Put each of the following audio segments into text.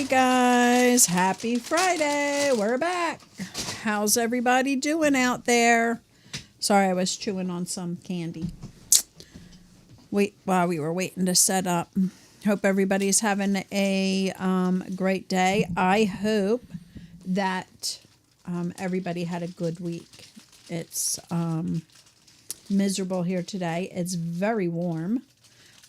Hey guys, happy Friday. We're back. How's everybody doing out there? Sorry, I was chewing on some candy. While we were waiting to set up. Hope everybody's having a great day. I hope that everybody had a good week. It's miserable here today. It's very warm.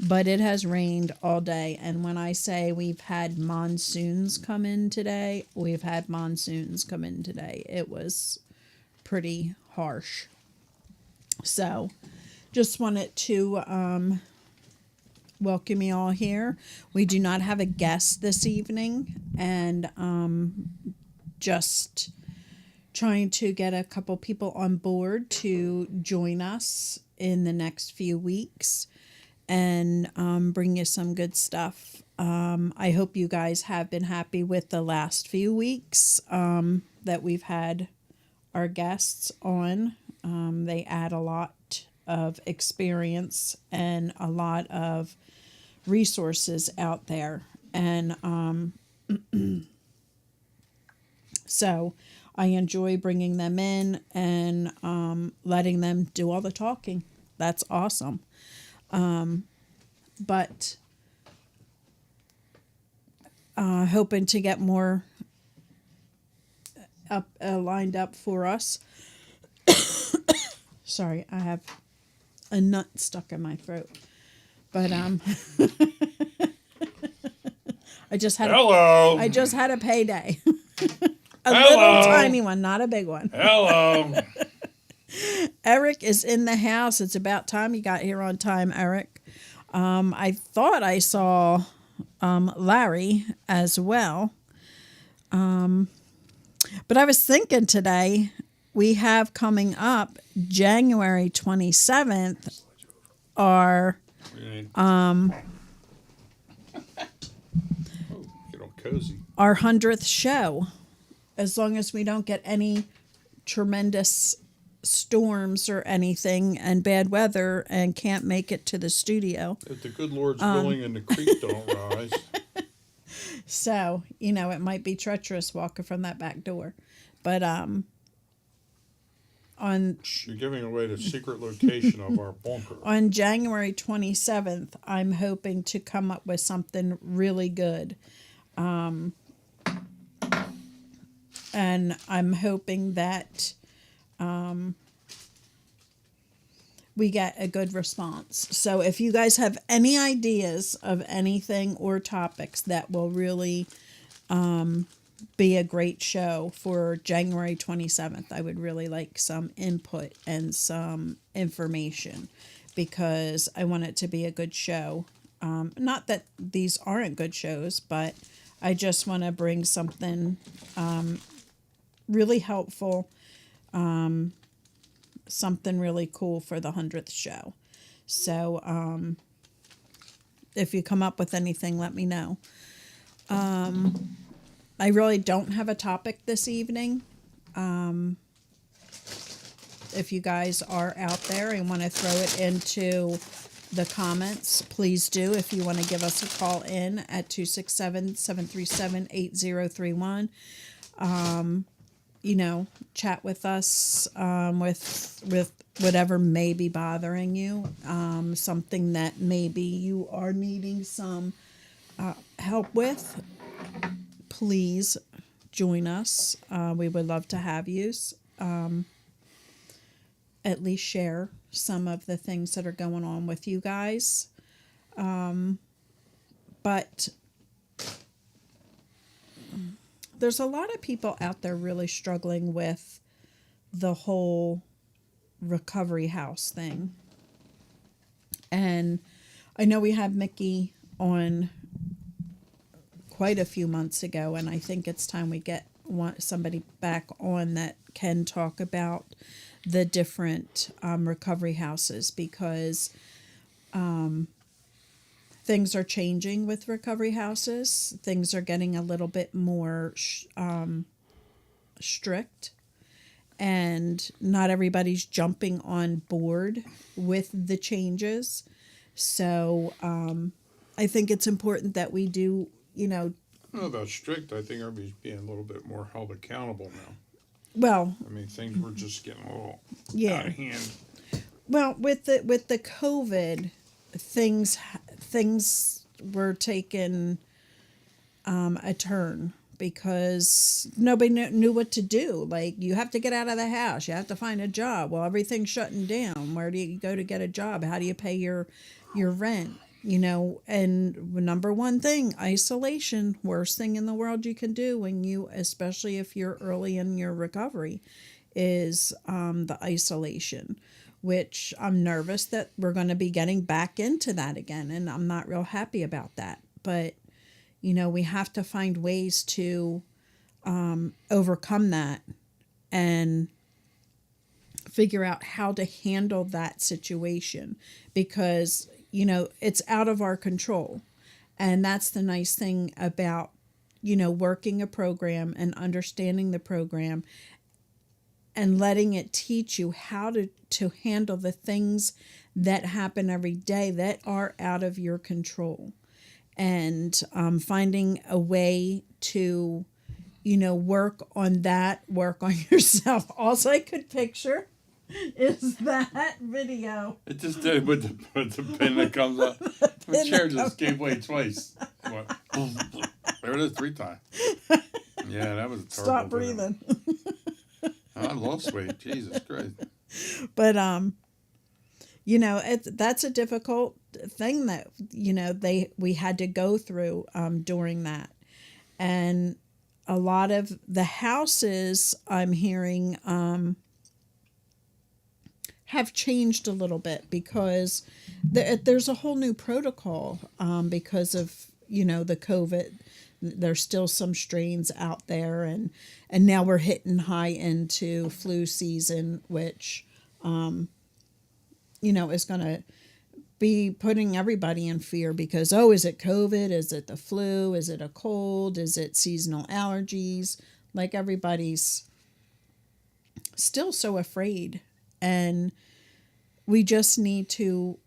But it has rained all day. And when I say we've had monsoons come in today, we've had monsoons come in today. It was pretty harsh. So just wanted to welcome you all here. We do not have a guest this evening. And just trying to get a couple people on board to join us in the next few weeks. And bring you some good stuff. I hope you guys have been happy with the last few weeks that we've had our guests on. They add a lot of experience and a lot of resources out there. And so I enjoy bringing them in and letting them do all the talking. That's awesome. But hoping to get more lined up for us. Sorry, I have a nut stuck in my throat. But I just had a payday. Little tiny one, not a big one. Hello. Eric is in the house. It's about time you got here on time, Eric. I thought I saw Larry as well. But I was thinking today, we have coming up January 27th, our Get all cozy. our 100th show. As long as we don't get any tremendous storms or anything and bad weather and can't make it to the studio. If the good Lord's willing and the creek don't rise. So, it might be treacherous walking from that back door. But You're giving away the secret location of our bunker. on January 27th, I'm hoping to come up with something really good. And I'm hoping that we get a good response. So if you guys have any ideas of anything or topics that will really be a great show for January 27th, I would really like some input and some information because I want it to be a good show. Not that these aren't good shows, but I just want to bring something really helpful, something really cool for the 100th show. So if you come up with anything, let me know. I really don't have a topic this evening. If you guys are out there and want to throw it into the comments, please do. If you want to give us a call in at 267-737-8031. Chat with us with whatever may be bothering you, something that maybe you are needing some help with. Please join us. We would love to have you. At least share some of the things that are going on with you guys. But there's a lot of people out there really struggling with the whole recovery house thing. And I know we had Mickey on quite a few months ago, and I think it's time we want somebody back on that can talk about the different recovery houses because things are changing with recovery houses. Things are getting a little bit more strict, and not everybody's jumping on board with the changes. So I think it's important that we do, I don't know about strict. I think everybody's being a little bit more held accountable now. Well, I mean, things were just getting a little out yeah. of hand. Well, with the COVID, things were taking a turn because nobody knew what to do. Like, you have to get out of the house, you have to find a job. Well, everything's shutting down. Where do you go to get a job? How do you pay your rent? You know, and number one thing, isolation, worst thing in the world you can do when you, especially if you're early in your recovery, is the isolation, which I'm nervous that we're going to be getting back into that again. And I'm not real happy about that. But, you know, we have to find ways to overcome that and figure out how to handle that situation, because, you know, it's out of our control. And that's the nice thing about, you know, working a program and understanding the program and letting it teach you how to handle the things that happen every day that are out of your control. And finding a way to, you know, work on that, work on yourself. Also, I could picture is that video. It just did with the pin that comes up. The chair just gave way twice. What? There it is 3 times. Yeah, that was a terrible. Stop breathing. I lost weight. Jesus Christ. But you know, that's a difficult thing that, you know, we had to go through during that. And a lot of the houses, I'm hearing, have changed a little bit because there's a whole new protocol because of, you know, the COVID. There's still some strains out there, and now we're hitting high into flu season, which, you know, is going to be putting everybody in fear because, oh, is it COVID? Is it the flu? Is it a cold? Is it seasonal allergies? Like, everybody's still so afraid. And we just need to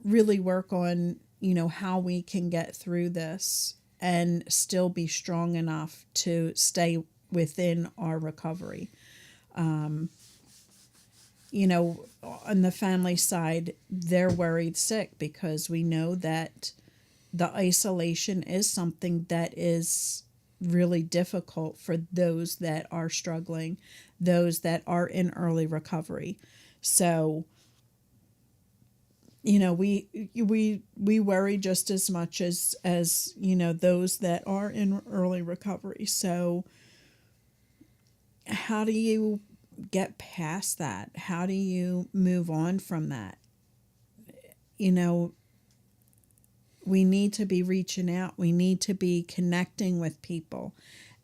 really work on, you know, how we can get through this and still be strong enough to stay within our recovery. You know, on the family side, they're worried sick because we know that the isolation is something that is really difficult for those that are struggling, those that are in early recovery. So, you know, we worry just as much as, you know, those that are in early recovery. So how do you get past that? How do you move on from that? You know, we need to be reaching out. We need to be connecting with people.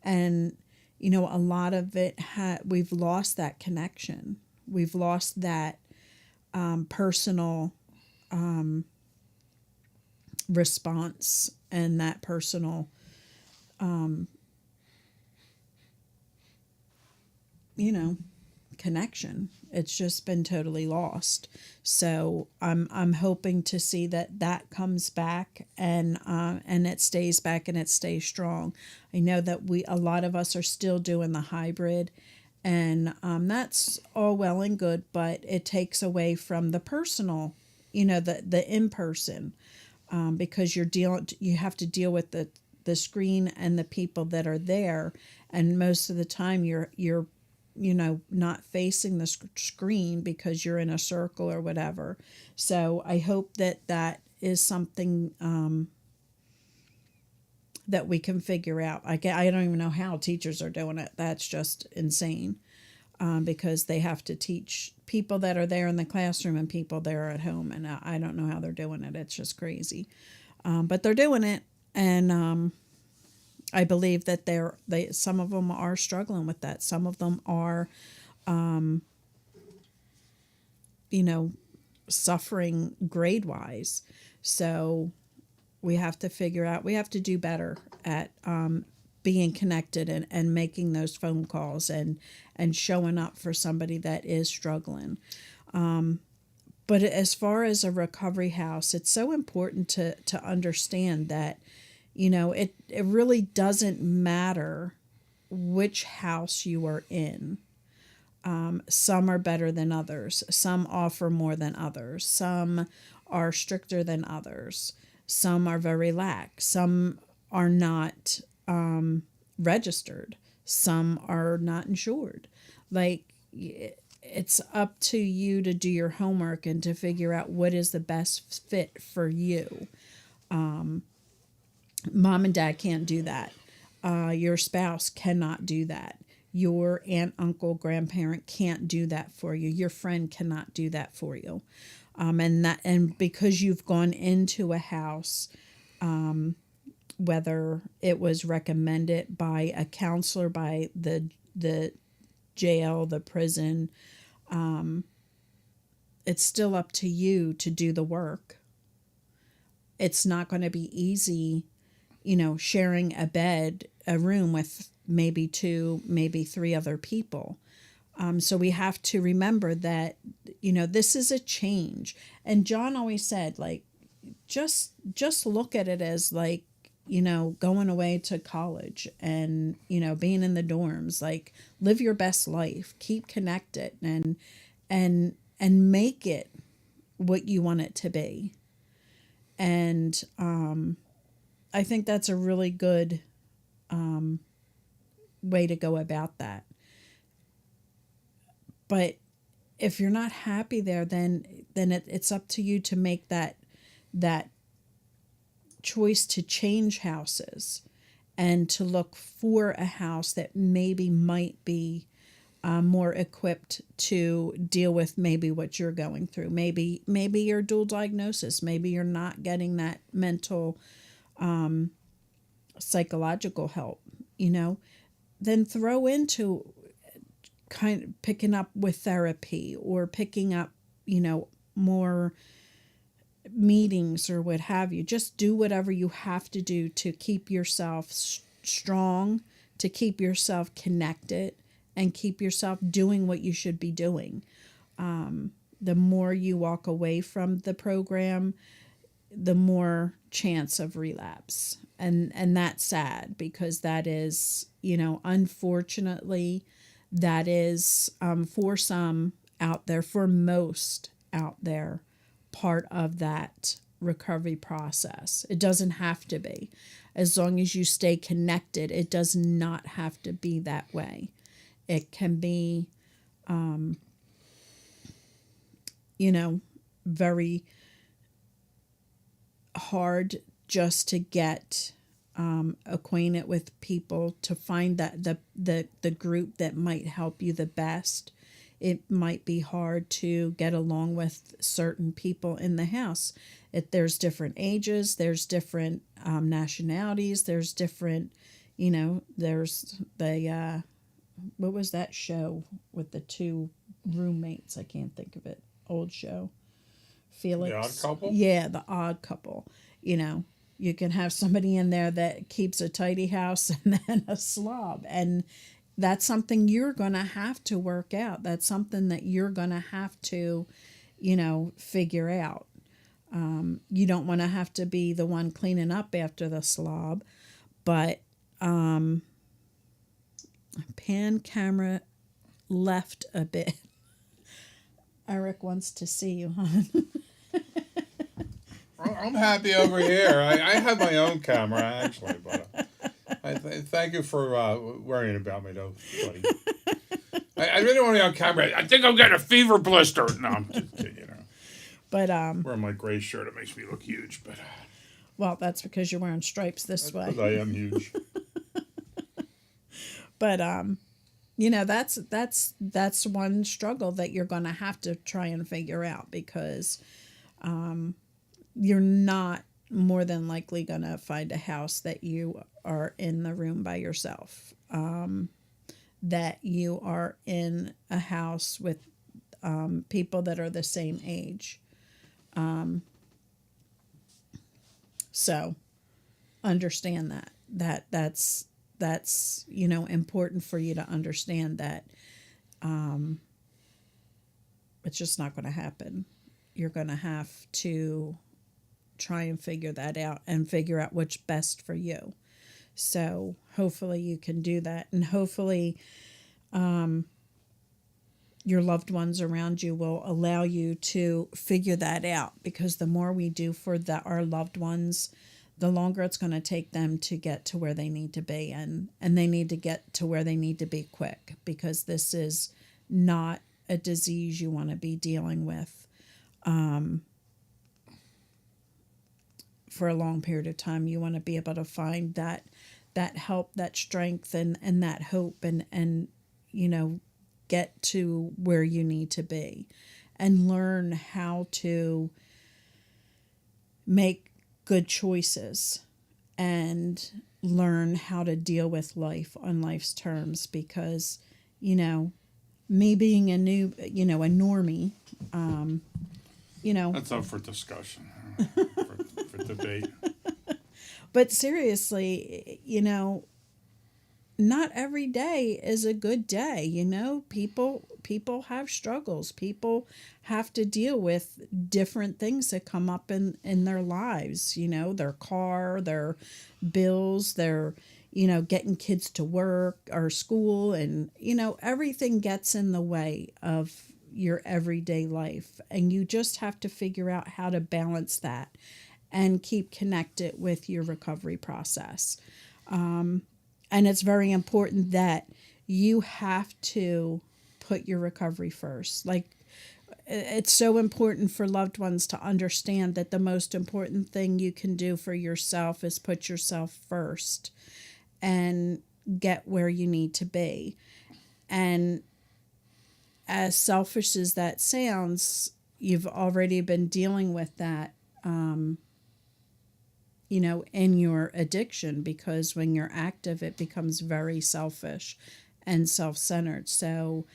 And, you know, a lot of it, we've lost that connection. We've lost that personal response and that personal, you know, connection. It's just been totally lost. So I'm hoping to see that comes back and it stays back and it stays strong. I know that a lot of us are still doing the hybrid, and that's all well and good, but it takes away from the personal, you know, the in person, because you have to deal with the screen and the people that are there, and most of the time you're you know, not facing the screen because you're in a circle or whatever. So I hope that is something that we can figure out. I don't even know how teachers are doing it. That's just insane, because they have to teach people that are there in the classroom and people there at home. And I don't know how they're doing it. It's just crazy. But they're doing it. And I believe that some of them are struggling with that. Some of them are, you know, suffering grade-wise. So we have to figure out, we have to do better at being connected and making those phone calls and showing up for somebody that is struggling. But as far as a recovery house, it's so important to understand that, It really doesn't matter which house you are in. Some are better than others. Some offer more than others. Some are stricter than others. Some are very lax. Some are not registered. Some are not insured. Like, it's up to you to do your homework and to figure out what is the best fit for you. Mom and dad can't do that. Your spouse cannot do that. Your aunt, uncle, grandparent can't do that for you. Your friend cannot do that for you. And because you've gone into a house, whether it was recommended by a counselor, by the jail, the prison, it's still up to you to do the work. It's not going to be easy, sharing a room with maybe two, maybe three other people. So we have to remember that, this is a change. And John always said, like, just look at it as like, going away to college and, being in the dorms, like, live your best life, keep connected and make it what you want it to be. And I think that's a really good way to go about that. But if you're not happy there, then it's up to you to make that choice to change houses and to look for a house that maybe might be more equipped to deal with maybe what you're going through. Maybe you're dual diagnosis. Maybe you're not getting that mental, psychological help. Then throw into kind of picking up with therapy or picking up, more meetings or what have you. Just do whatever you have to do to keep yourself strong, to keep yourself connected, and keep yourself doing what you should be doing. The more you walk away from the program, the more chance of relapse. And that's sad, because that is, unfortunately, that is, for some out there, for most out there, part of that recovery process. It doesn't have to be. As long as you stay connected, it does not have to be that way. It can be, very hard just to get acquainted with people, to find that the group that might help you the best. It might be hard to get along with certain people in the house. There's different ages, there's different nationalities, there's different, there's the, what was that show with the two roommates? I can't think of it. Old show. Felix. The Odd Couple? Yeah, The Odd Couple. You can have somebody in there that keeps a tidy house and then a slob. And that's something you're going to have to work out. That's something that you're going to have to, figure out. You don't want to have to be the one cleaning up after the slob. But pan camera left a bit. Eric wants to see you, hon. I'm happy over here. I have my own camera, actually, but thank you for worrying about me, though, buddy. I really want to be on camera. I think I'm getting a fever blister. No, I'm just kidding, But wearing my gray shirt, it makes me look huge, but well, that's because you're wearing stripes this way. because I am huge. But that's one struggle that you're going to have to try and figure out, because you're not more than likely going to find a house that you are in the room by yourself, that you are in a house with people that are the same age. So understand that's important for you to understand that it's just not going to happen. You're going to have to try and figure that out and figure out what's best for you. So hopefully you can do that, and hopefully your loved ones around you will allow you to figure that out, because the more we do for our loved ones, the longer it's going to take them to get to where they need to be, and they need to get to where they need to be quick, because this is not a disease you want to be dealing with for a long period of time. You want to be able to find that help, that strength, and that hope, and get to where you need to be, and learn how to make good choices, and learn how to deal with life on life's terms. Because me being a normie, That's up for discussion, for debate. but seriously, not every day is a good day. People have struggles. People have to deal with different things that come up in their lives. Their car, their bills, their getting kids to work or school, and everything gets in the way of your everyday life, and you just have to figure out how to balance that and keep connected with your recovery process. And it's very important that you have to put your recovery first. Like, it's so important for loved ones to understand that the most important thing you can do for yourself is put yourself first and get where you need to be. And as selfish as that sounds, you've already been dealing with that in your addiction, because when you're active, it becomes very selfish and self-centered. So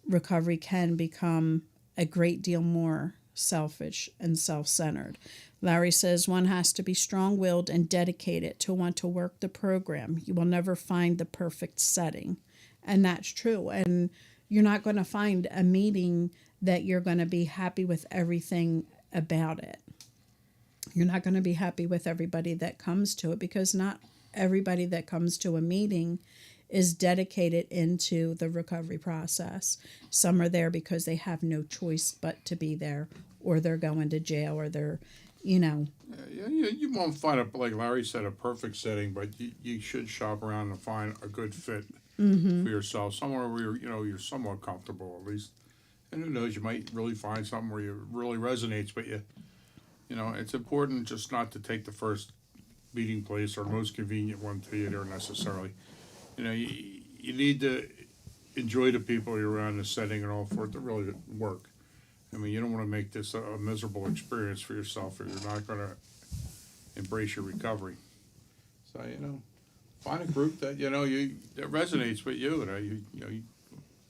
recovery can become a great deal more selfish and self-centered. Larry says one has to be strong-willed and dedicated to want to work the program. You will never find the perfect setting. And that's true. And you're not going to find a meeting that you're going to be happy with everything about it. You're not going to be happy with everybody that comes to it, because not everybody that comes to a meeting is dedicated into the recovery process. Some are there because they have no choice but to be there, or they're going to jail, or they're, Yeah, you won't find like Larry said, a perfect setting, but you should shop around and find a good fit for yourself, somewhere where you're somewhat comfortable at least. And who knows, you might really find something where you really resonates with you. It's important just not to take the first meeting place or most convenient one to you there necessarily. You need to enjoy the people you're around, the setting, and all for it to really work. I mean, you don't want to make this a miserable experience for yourself, or you're not going to embrace your recovery. So, find a group that that resonates with you.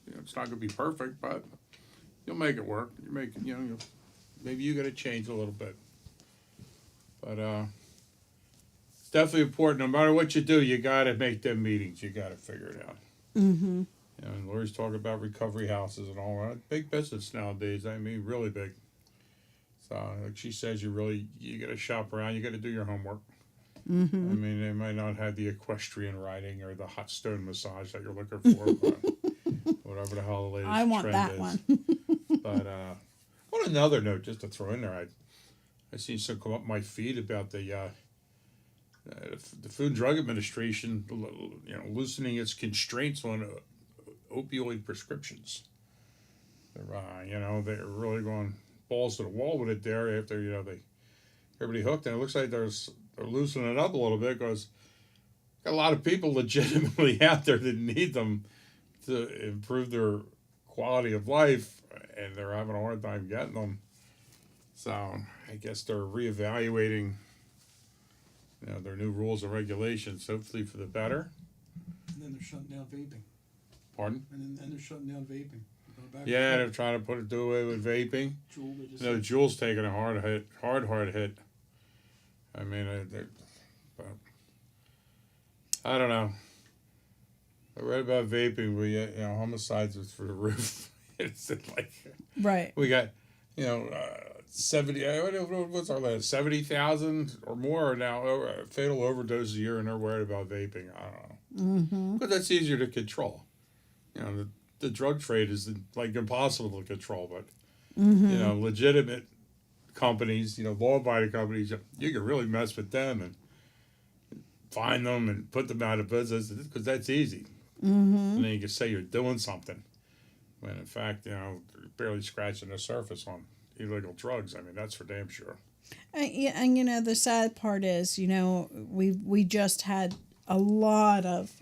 It's not going to be perfect, but you'll make it work. Maybe you got to change a little bit. But it's definitely important. No matter what you do, you got to make them meetings. You got to figure it out. mm-hmm. And Lori's talking about recovery houses and all that. Big business nowadays. I mean, really big. So, like she says, you got to shop around. You got to do your homework. Mm-hmm. I mean, they might not have the equestrian riding or the hot stone massage that you're looking for, but whatever the hell the latest I want trend that is. one. But on another note, just to throw in there, I seen some come up my feed about the Food and Drug Administration, loosening its constraints on opioid prescriptions. They're really going balls to the wall with it there after everybody hooked, and it looks like they're loosening it up a little bit, because got a lot of people legitimately out there that need them to improve their quality of life, and they're having a hard time getting them. So I guess they're reevaluating their new rules and regulations, hopefully for the better. And then they're shutting down vaping. Pardon? And then they're shutting down vaping. Yeah, they're trying to do away with vaping. Juul, they just Juul's taking a hard hit. I mean, but I don't know. I read about vaping, but homicides is through the roof. It's like Right. we got 70. What's our last 70,000 or more are now fatal overdoses a year, and they're worried about vaping. I don't know. Mm-hmm. But that's easier to control. The drug trade is like impossible to control, but Mm-hmm. legitimate companies, law-abiding companies, you can really mess with them and find them and put them out of business because that's easy. Mm-hmm. And then you can say you're doing something when in fact, you're barely scratching the surface on illegal drugs. I mean, that's for damn sure. Yeah, and the sad part is, we just had a lot of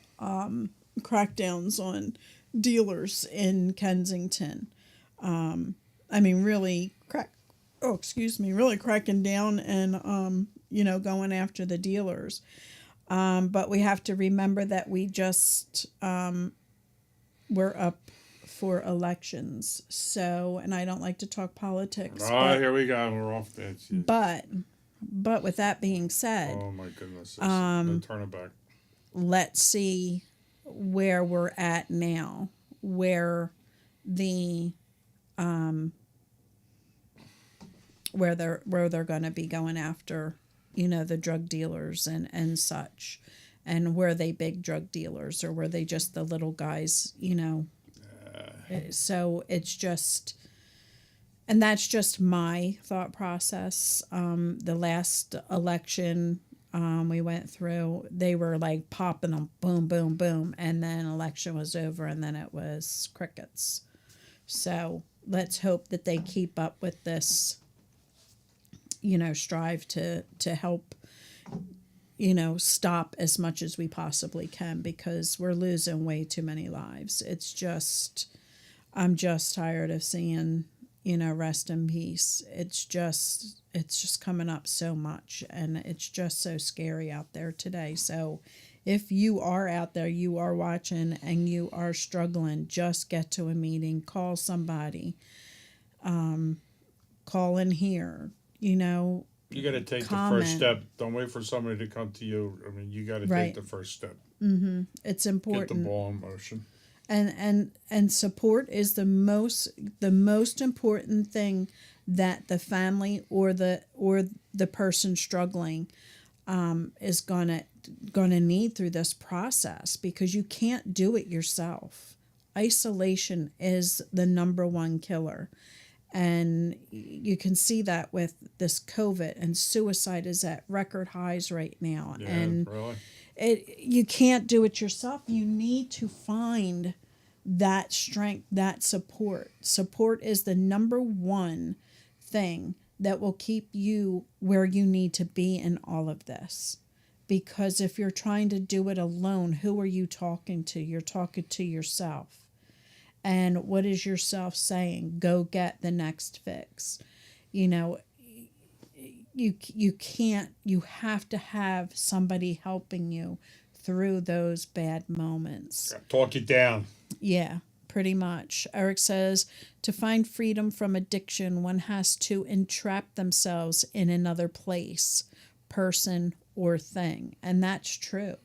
crackdowns on dealers in Kensington. I mean, really cracking down and going after the dealers. But we have to remember that we just we're up for elections. So, and I don't like to talk politics. Ah, here we go. We're off the edge. But with that being said, Oh my goodness. No turning back. let's see where we're at now, where the where they're going to be going after, the drug dealers and such, and were they big drug dealers or were they just the little guys, So it's just, and that's just my thought process. The last election we went through, they were like popping them, boom, boom, boom, and then election was over, and then it was crickets. So let's hope that they keep up with this, strive to help, stop as much as we possibly can, because we're losing way too many lives. It's just, I'm just tired of seeing, rest in peace. It's just coming up so much, and it's just so scary out there today. So if you are out there, you are watching and you are struggling, just get to a meeting, call somebody, call in here, You got to take comment. the first step. Don't wait for somebody to come to you. I mean, you got to Right. take the first step. It's Get important. the ball in motion. And support is the most important thing that the family or the person struggling is gonna need through this process, because you can't do it yourself. Isolation is the number one killer, and you can see that with this COVID, and suicide is at record highs right now. Yeah, And really. you can't do it yourself. You need to find that strength, that support. Support is the number one thing that will keep you where you need to be in all of this. Because if you're trying to do it alone, who are you talking to? You're talking to yourself. And what is yourself saying? Go get the next fix. You can't, you have to have somebody helping you through those bad moments. Talk it down. Yeah, pretty much. Eric says, to find freedom from addiction, one has to entrap themselves in another place, person, or thing. And that's true.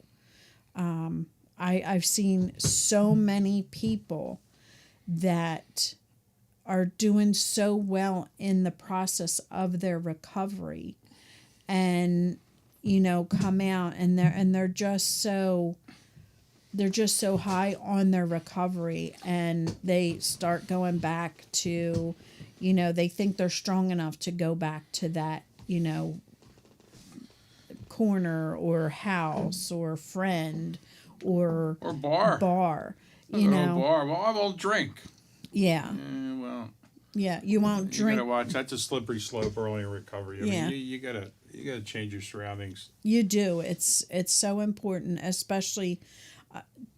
I've seen so many people that are doing so well in the process of their recovery, and come out and they're just so high on their recovery, and they start going back to, they think they're strong enough to go back to that, corner or house or friend or bar. bar, Bar. Well, I won't drink. Yeah. Well, Yeah, you won't you drink. gotta watch. That's a slippery slope early in recovery. I Yeah. mean, you gotta change your surroundings. You do. It's so important, especially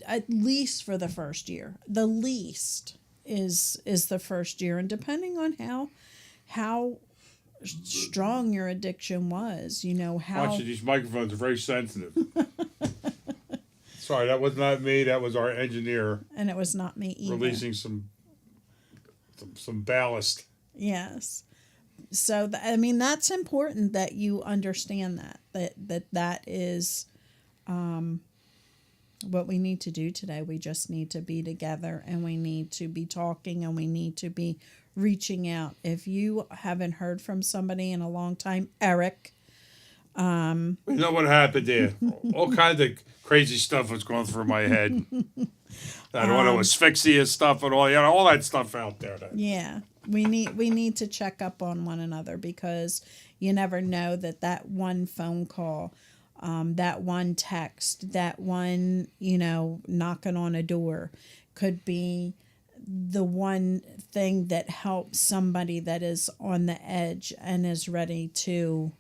at least for the first year. The least is the first year, and depending on how strong your addiction was, how. Watch it. These microphones are very sensitive. Sorry, that was not me. That was our engineer And it was not me either. releasing some ballast. Yes. So that's important that you understand that is what we need to do today. We just need to be together, and we need to be talking, and we need to be reaching out. If you haven't heard from somebody in a long time, Eric, You know what happened there? All kinds of crazy stuff was going through my head. That auto asphyxia stuff and all, all that stuff out there. yeah, we need to check up on one another, because you never know that one phone call, that one text, that one, knocking on a door could be the one thing that helps somebody that is on the edge and is ready to,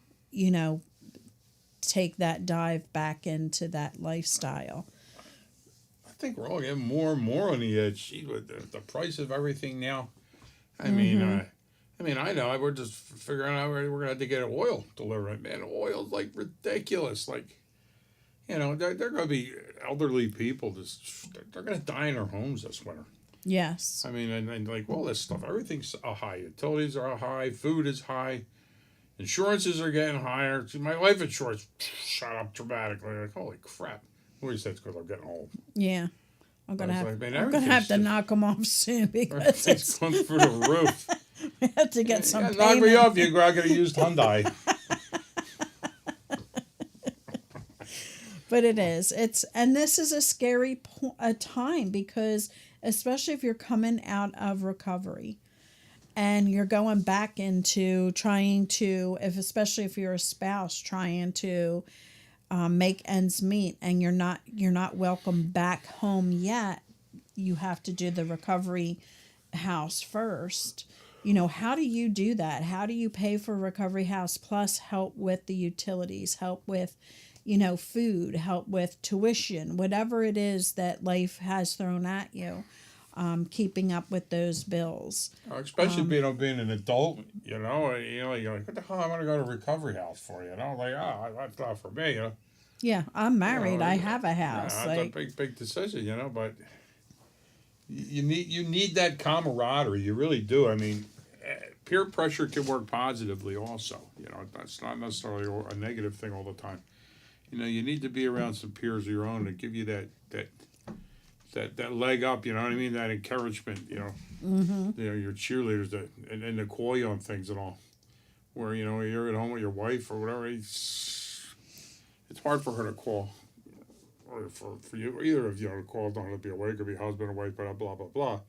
take that dive back into that lifestyle. I think we're all getting more and more on the edge. Gee, with the price of everything now. I mean, I know we're just figuring out we're gonna have to get oil delivered. Man, oil's like ridiculous. Like, they're gonna be elderly people. They're gonna die in their homes this winter. Yes. I mean, and like all this stuff, everything's high. Utilities are high. Food is high. Insurances are getting higher. See, my life insurance shot up dramatically. Like, holy crap! Who said it's because I'm getting old? Yeah. I'm gonna It's have, like, man, I'm gonna have to everything's knock them off soon, because Everything's going through the roof. we have to get some Yeah, knock me payment. off, you go. I got a used Hyundai. But it is. And this is a scary a time, because especially if you're coming out of recovery and you're going back into trying to, especially if you're a spouse, trying to make ends meet, and you're not welcome back home yet. You have to do the recovery house first. How do you do that? How do you pay for recovery house plus help with the utilities, help with food, help with tuition, whatever it is that life has thrown at you, keeping up with those bills. Especially being an adult, you're like, what the hell? I want to go to a recovery house for, like, that's not for me, Yeah, I'm married. I Yeah, have a house. That's a big decision, but you need that camaraderie. You really do. I mean, peer pressure can work positively also. That's not necessarily a negative thing all the time. You need to be around some peers of your own to give you that leg up. You know what I mean? That encouragement. Mm-hmm. Your cheerleaders and to call you on things and all. Where you're at home with your wife or whatever. It's hard for her to call, or for you, or either of you to call. Don't have to be awake, or be husband or wife, blah blah blah blah.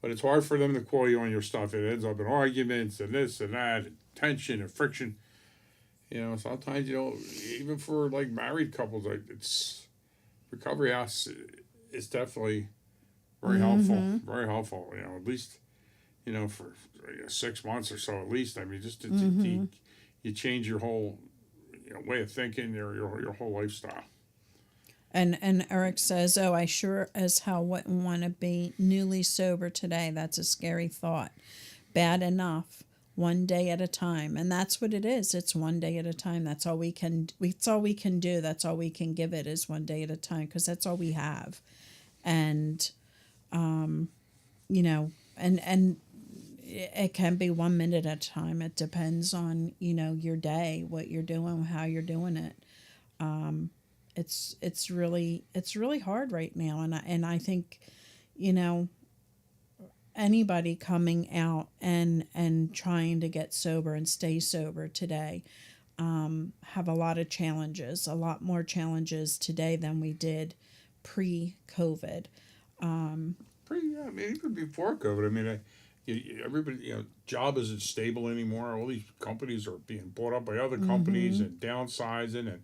But it's hard for them to call you on your stuff. It ends up in arguments and this and that, and tension and friction. Sometimes, even for like married couples, like it's recovery house is definitely very helpful. Very helpful. At least, for 6 months or so at least. I mean, just to you change your whole way of thinking, your whole lifestyle. And Eric says, "Oh, I sure as hell wouldn't want to be newly sober today. That's a scary thought. Bad enough. One day at a time." And that's what it is. It's one day at a time. That's all we can. It's all we can do. That's all we can give it, is one day at a time, because that's all we have. And, and it can be 1 minute at a time. It depends on your day, what you're doing, how you're doing it. It's really hard right now, and I think, anybody coming out and trying to get sober and stay sober today have a lot of challenges, a lot more challenges today than we did pre-COVID. I mean, even before COVID. I mean, everybody, job isn't stable anymore. All these companies are being bought up by other companies and downsizing and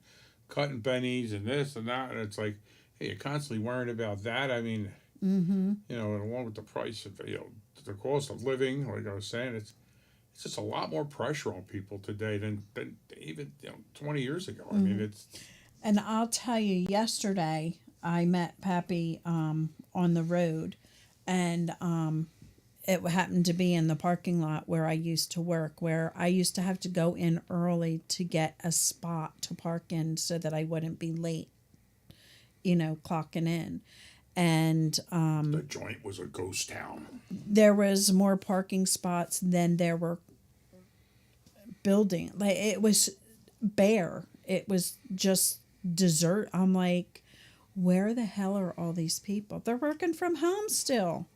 cutting pennies and this and that. And it's like, hey, you're constantly worrying about that. I mean, and along with the price of, the cost of living, like I was saying, it's just a lot more pressure on people today than even 20 years ago. I mean, it's. And I'll tell you, yesterday I met Pappy on the road, and it happened to be in the parking lot where I used to work, where I used to have to go in early to get a spot to park in so that I wouldn't be late, clocking in. And The joint was a ghost town. there was more parking spots than there were building. Like, it was bare. It was just desert. I'm like, where the hell are all these people? They're working from home still.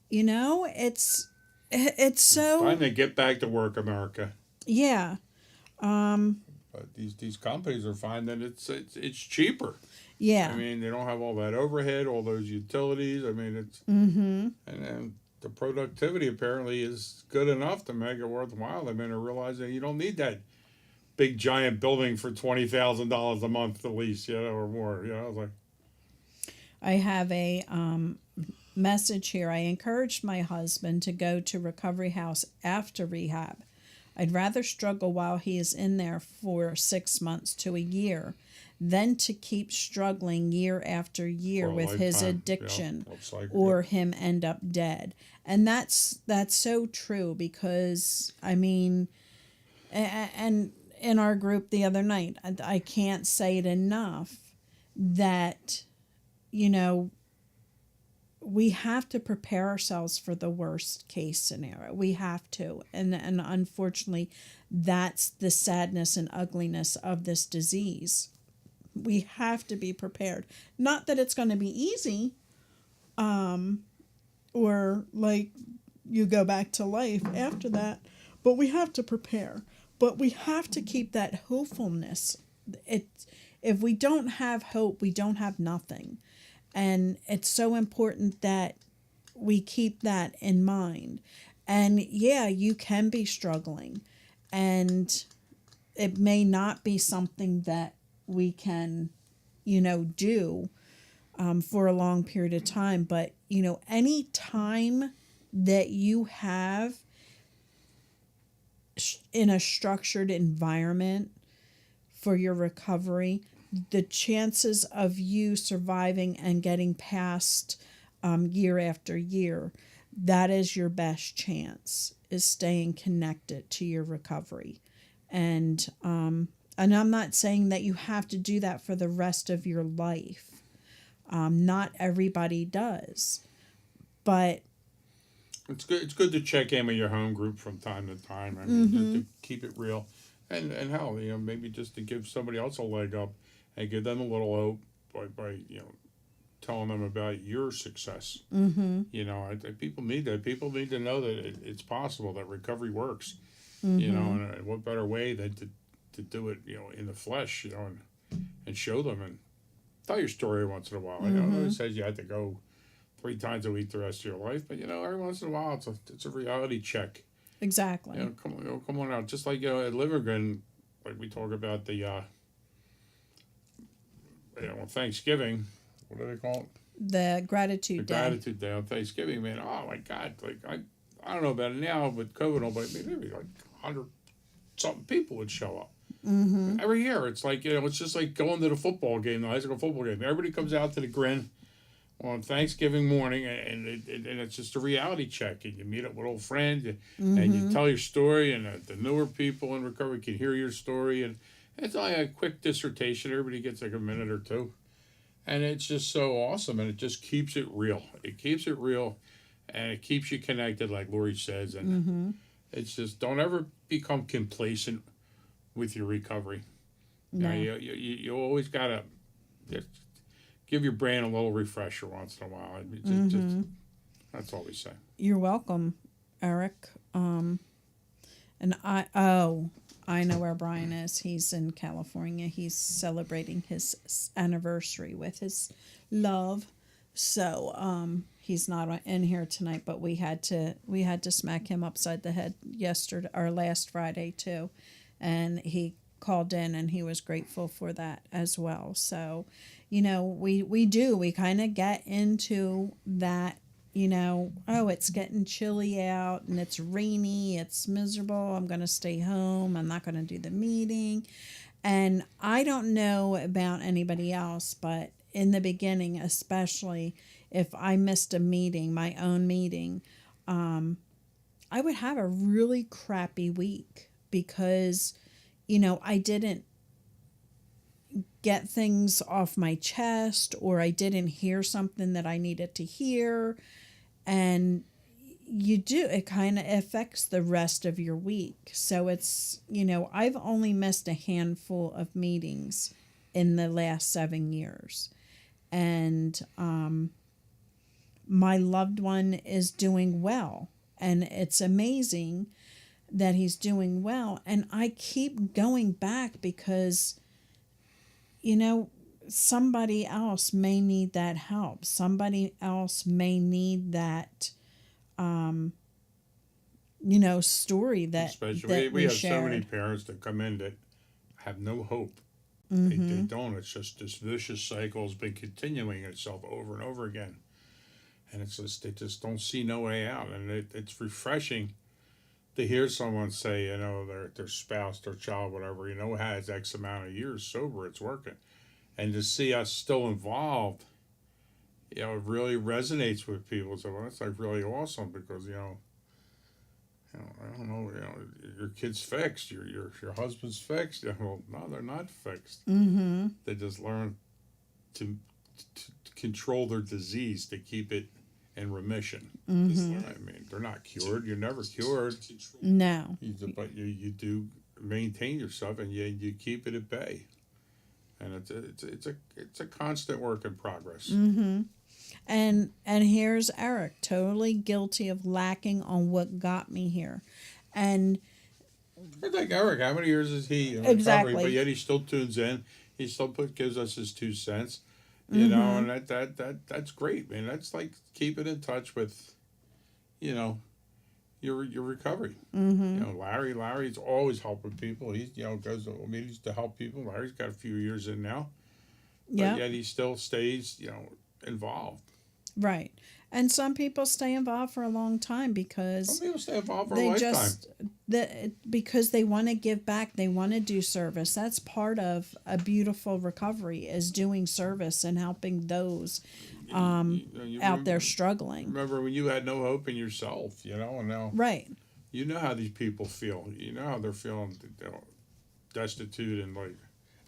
You know, it's so, Time to get back to work, America. yeah. But these companies are finding it's cheaper. Yeah. I mean, they don't have all that overhead, all those utilities. I mean, it's Mm-hmm. and then the productivity apparently is good enough to make it worthwhile. I mean, they're realizing you don't need that big giant building for $20,000 a month to lease, or more. I was like, I have a message here. I encouraged my husband to go to recovery house after rehab. I'd rather struggle while he is in there for 6 months to a year than to keep struggling year after year for a with his lifetime. addiction Looks like or him end up dead. And that's so true, because I mean, and in our group the other night, I can't say it enough that, you know, we have to prepare ourselves for the worst case scenario. We have to. And unfortunately, that's the sadness and ugliness of this disease. We have to be prepared. Not that it's going to be easy, or like you go back to life after that, but we have to prepare. But we have to keep that hopefulness. If we don't have hope, we don't have nothing. And it's so important that we keep that in mind. And yeah, you can be struggling, and it may not be something that we can, do for a long period of time. But, any time that you have in a structured environment for your recovery, the chances of you surviving and getting past year after year, that is your best chance, is staying connected to your recovery. And I'm not saying that you have to do that for the rest of your life. Not everybody does. But it's good. It's good to check in with your home group from time to time. I mean, Mm-hmm. to keep it real, and hell, maybe just to give somebody else a leg up and give them a little hope by telling them about your success. Mm-hmm. I think people need that. People need to know that it's possible, that recovery works. Mm-hmm. And what better way than to do it, in the flesh, and show them and tell your story once in a while. Mm-hmm. Nobody says you had to go 3 times a week the rest of your life, but every once in a while it's a reality check. Exactly. Come on out. Just like at Livergreen, like we talk about the Thanksgiving. What do they call it? The gratitude The day. gratitude day on Thanksgiving, man. Oh my God! Like I don't know about it now, but COVID, but maybe like 100 something people would show up. Mm-hmm. Every year, it's like it's just like going to the football game, the high school football game. Everybody comes out to the Grin on Thanksgiving morning, and it's just a reality check. And you meet up with old friends, and you tell your story, and the newer people in recovery can hear your story, and it's like a quick dissertation. Everybody gets like a minute or two, and it's just so awesome, and it just keeps it real. It keeps it real, and it keeps you connected, like Lori says, and it's just don't ever become complacent with your recovery. No. You always gotta just give your brain a little refresher once in a while. Just, that's all we say. You're welcome, Eric. And I know where Brian is. He's in California. He's celebrating his anniversary with his love. So he's not in here tonight, but we had to smack him upside the head yesterday or last Friday too, and he called in and he was grateful for that as well. So, we kind of get into that. It's getting chilly out and it's rainy, it's miserable, I'm going to stay home, I'm not going to do the meeting. And I don't know about anybody else, but in the beginning, especially if I missed a meeting, my own meeting, I would have a really crappy week because, I didn't get things off my chest, or I didn't hear something that I needed to hear. And it kind of affects the rest of your week. So it's, I've only missed a handful of meetings in the last 7 years. and my loved one is doing well, and it's amazing that he's doing well. And I keep going back because, somebody else may need that help. Somebody else may need that, story that, Especially, that we have so shared. many parents that come in that have no hope. Mm-hmm. They don't. It's just this vicious cycle has been continuing itself over and over again. And it's just, they just don't see no way out. And it's refreshing to hear someone say, their spouse, their child, whatever, has X amount of years sober, it's working. And to see us still involved, it really resonates with people. So that's like really awesome because, I don't know, your kid's fixed, your husband's fixed. Well, no, they're not fixed. Mm-hmm. They just learn to control their disease, to keep it in remission. Mm-hmm. I mean, they're not cured. You're never cured. No. But you do maintain yourself, and you keep it at bay. And it's a constant work in progress. Mm-hmm. And here's Eric, totally guilty of lacking on what got me here. And I think Eric, how many years is he in Exactly. recovery? But yet he still tunes in. He still gives us his 2 cents. Mm-hmm. And that's great, man. That's like keeping in touch with, your recovery. Mm-hmm. Larry's always helping people. He's goes to meetings to help people. Larry's got a few years in now, but Yeah. yet he still stays involved. Right. And some people stay involved for a long time Some because people stay involved for a they lifetime. just because they want to give back, they want to do service. That's part of a beautiful recovery, is doing service and helping those You out there struggling. Remember when you had no hope in yourself, and now Right. you know how these people feel. You know how they're feeling, destitute and like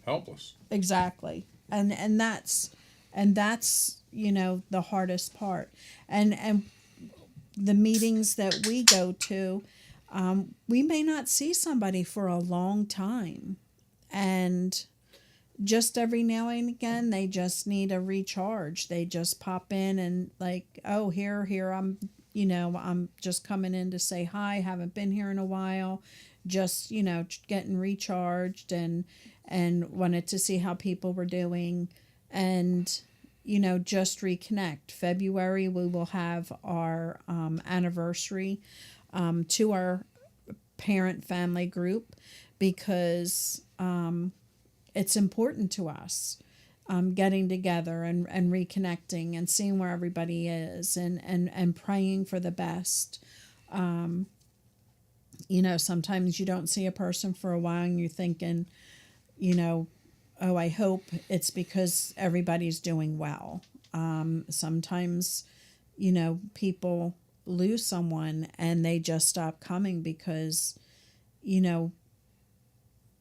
helpless. Exactly. And that's the hardest part. And the meetings that we go to, we may not see somebody for a long time, and just every now and again they just need a recharge. They just pop in and like, oh, here I'm just coming in to say hi, haven't been here in a while, just getting recharged, and wanted to see how people were doing, and just reconnect. February we will have our anniversary to our parent family group, because it's important to us, getting together and reconnecting and seeing where everybody is, and praying for the best. Sometimes you don't see a person for a while and you're thinking, oh, I hope it's because everybody's doing well. Sometimes, people lose someone and they just stop coming because,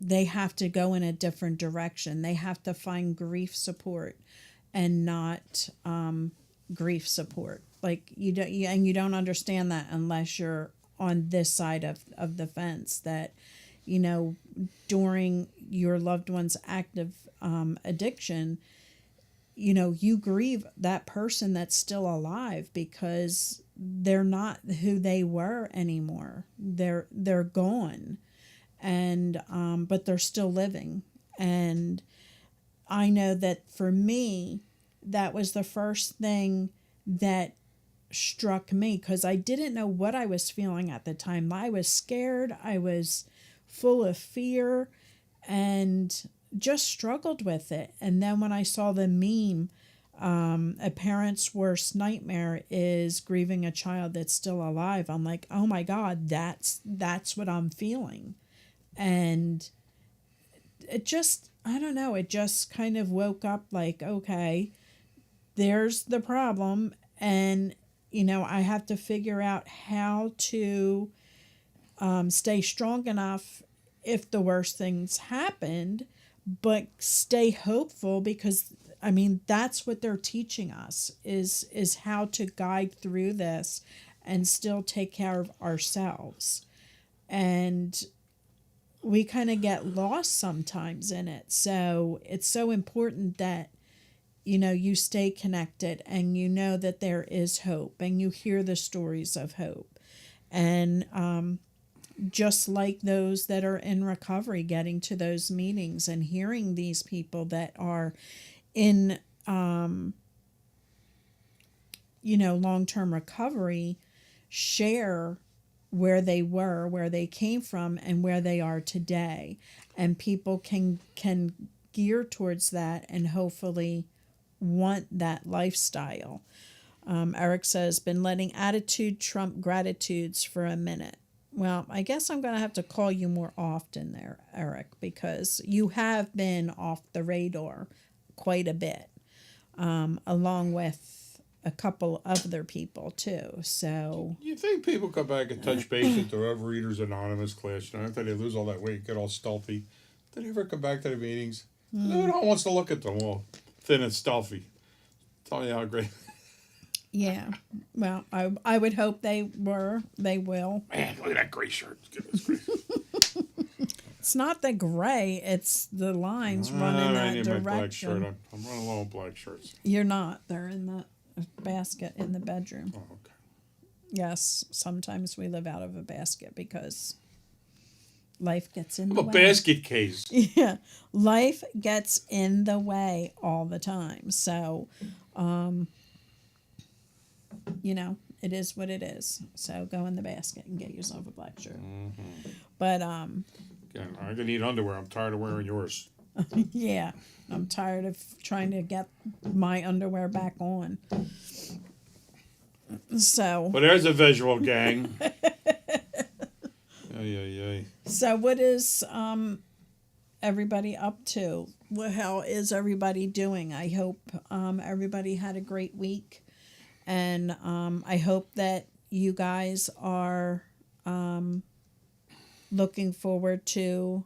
they have to go in a different direction. They have to find grief support and not grief support. Like you don't understand that unless you're on this side of the fence, that, during your loved one's active addiction, you grieve that person that's still alive because they're not who they were anymore. They're gone, and but they're still living. And I know that for me, that was the first thing that struck me, because I didn't know what I was feeling at the time. I was scared. I was full of fear and just struggled with it. And then when I saw the meme, a parent's worst nightmare is grieving a child that's still alive, I'm like, oh my God, that's what I'm feeling. And it just, I don't know, it just kind of woke up like, okay, there's the problem. And, I have to figure out how to stay strong enough if the worst things happened, but stay hopeful, because that's what they're teaching us is how to guide through this and still take care of ourselves. And we kind of get lost sometimes in it. So it's so important that, you stay connected and you know that there is hope and you hear the stories of hope. And just like those that are in recovery, getting to those meetings and hearing these people that are in, long-term recovery share where they were, where they came from, and where they are today. And people can gear towards that and hopefully want that lifestyle. Eric says, been letting attitude trump gratitudes for a minute. Well, I guess I'm going to have to call you more often there, Eric, because you have been off the radar quite a bit, along with a couple other people too. So You think people come back and touch base at the Overeaters Anonymous class? After they lose all that weight, get all stealthy. Do they ever come back to the meetings? No one wants to look at them all thin and stealthy. Tell me how great. yeah, well, I would hope they will. Man, look at that gray shirt. Goodness gracious. It's not the gray; it's the lines running I that need my black shirt. direction. I'm running low on black shirts. You're not. They're in the basket in the bedroom. Oh, okay. Yes, sometimes we live out of a basket because life gets in I'm the a way. basket case. Yeah, life gets in the way all the time. So, it is what it is. So go in the basket and get yourself a black shirt. But Again, I can need underwear. I'm tired of wearing yours. yeah, I'm tired of trying to get my underwear back on. So, But there's a visual, gang. Ay. so what is everybody up to? How is everybody doing? I hope everybody had a great week, and I hope that you guys are looking forward to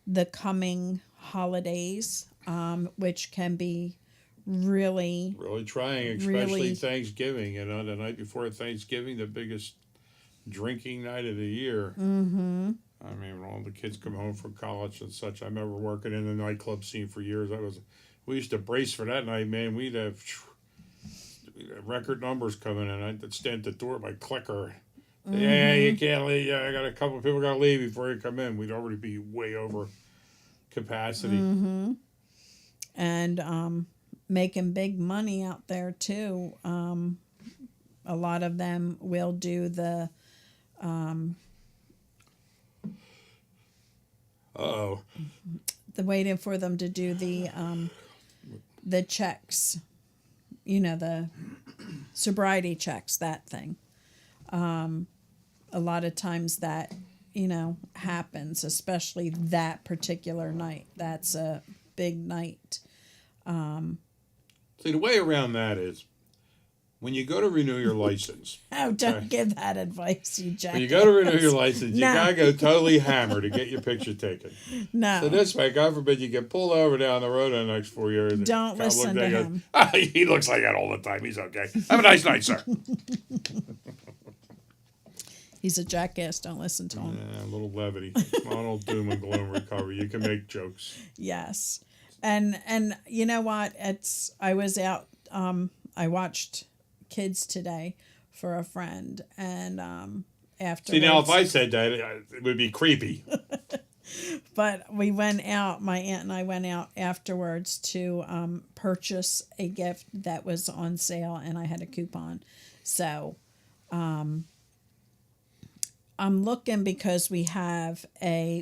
the coming holidays, which can be really Really trying, especially Thanksgiving. The night before Thanksgiving, the biggest drinking night of the year. mm-hmm. I mean, when all the kids come home from college and such. I remember working in the nightclub scene for years. We used to brace for that night, man. We'd have record numbers coming in. I'd stand at the door with my clicker. Yeah, you can't leave. Yeah, I got a couple of people got to leave before you come in. We'd already be way over capacity. Mm-hmm. And making big money out there too. A lot of them will do the waiting for them to do the checks, the sobriety checks, that thing. A lot of times that happens, especially that particular night. That's a big night. See, the way around that is when you go to renew your license. Oh, don't give that advice, you jackass. When you go to renew your license, you No. gotta go totally hammered to get your picture taken. No. So this way, God forbid, you get pulled over down the road in the next 4 years. and Don't cop listen looks at to you and him. goes, he looks like that all the time. He's okay. Have a nice night, sir. He's a jackass. Don't listen to him. Yeah, a little levity. Not all doom and gloom recovery. You can make jokes. Yes. And you know what? I was out, I watched Kids today for a friend, and afterwards. See, now if I said that, it would be creepy. But we went out, my aunt and I went out afterwards to purchase a gift that was on sale, and I had a coupon. So I'm looking because we have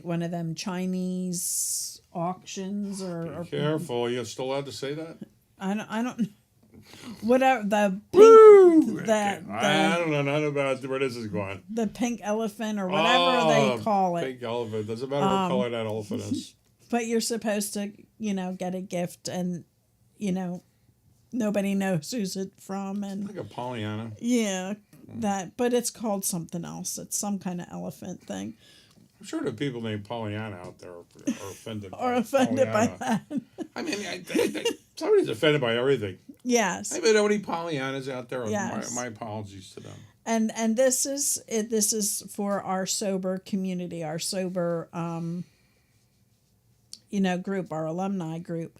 one of them Chinese auctions or Careful, you're still allowed to say that? I don't whatever the Woo! pink, I don't know nothing about where this is going. the pink elephant or whatever they call it. Pink elephant. Doesn't matter what color that elephant is. But you're supposed to, get a gift and, nobody knows who's it from. And Like a Pollyanna. yeah, but it's called something else. It's some kind of elephant thing. I'm sure the people named Pollyanna out there are offended. Or offended by Pollyanna. that. I mean, somebody's offended by everything. Yes. I know any Pollyannas out there. Yes. My apologies to them. And this is for our sober community, our sober, group, our alumni group.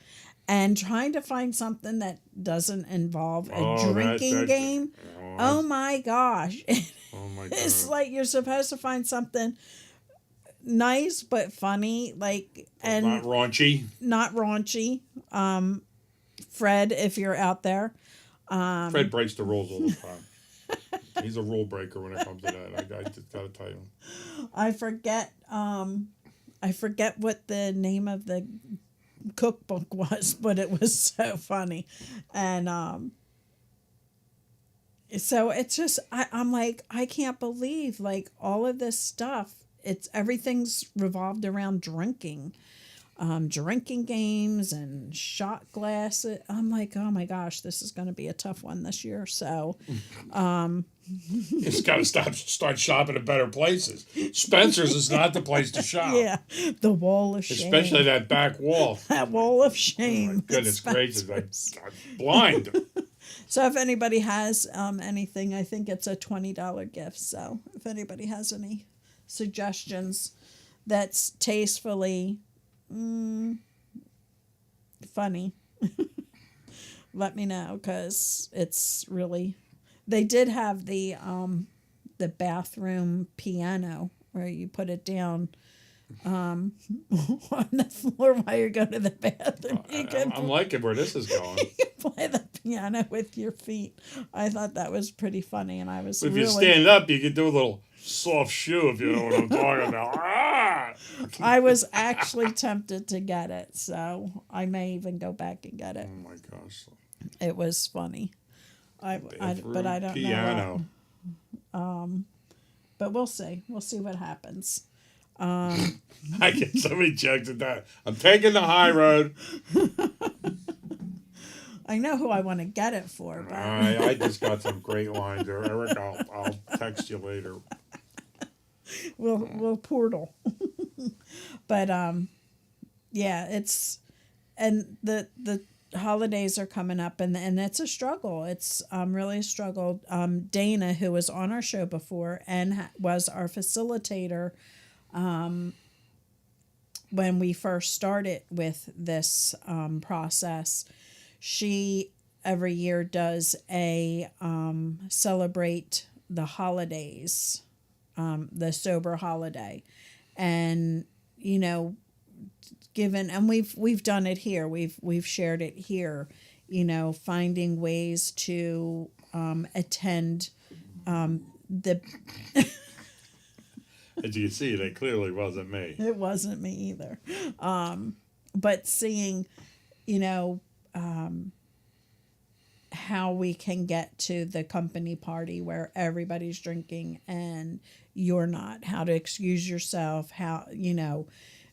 and trying to find something that doesn't involve a Oh, drinking game. Oh Oh, my gosh. oh my It's God. like you're supposed to find something nice but funny, like, and Not raunchy. not raunchy. Fred, if you're out there. Fred breaks the rules all the time. He's a rule breaker when it comes to that. I just gotta tell you. I forget what the name of the cookbook was, but it was so funny. And so it's just I'm like, I can't believe like all of this stuff. It's everything's revolved around drinking. Drinking games and shot glasses. I'm like, oh my gosh, this is going to be a tough one this year. So, You just gotta start shopping at better places. Spencer's is not the place to shop. yeah, the wall of shame. Especially that back wall. that wall of Oh shame. my goodness at gracious, Spencer's. I'm blind. So if anybody has anything, I think it's a $20 gift. So if anybody has any suggestions that's tastefully funny, let me know, because it's really. They did have the bathroom piano where you put it down on the floor while you're going to the bathroom. You can I'm liking where this is going. play the piano with your feet. I thought that was pretty funny, and I was If really. you stand up, you can do a little soft shoe if you know what I'm talking about. Ah! I was actually tempted to get it, so I may even go back and get it. Oh my gosh. It was funny. But I don't Piano. know. But we'll see. We'll see what happens. I get so many jokes at that. I'm taking the high road. I know who I want to get it for, but I just got some great lines there. Eric, I'll text you later. we'll portal. But yeah, it's and the holidays are coming up, and it's a struggle. It's really a struggle. Dana, who was on our show before and was our facilitator when we first started with this process, she every year does a celebrate the holidays, the sober holiday, and given, and we've done it here. We've shared it here. Finding ways to attend the. As you can see, that clearly wasn't me. It wasn't me either, but seeing, how we can get to the company party where everybody's drinking and you're not. How to excuse yourself.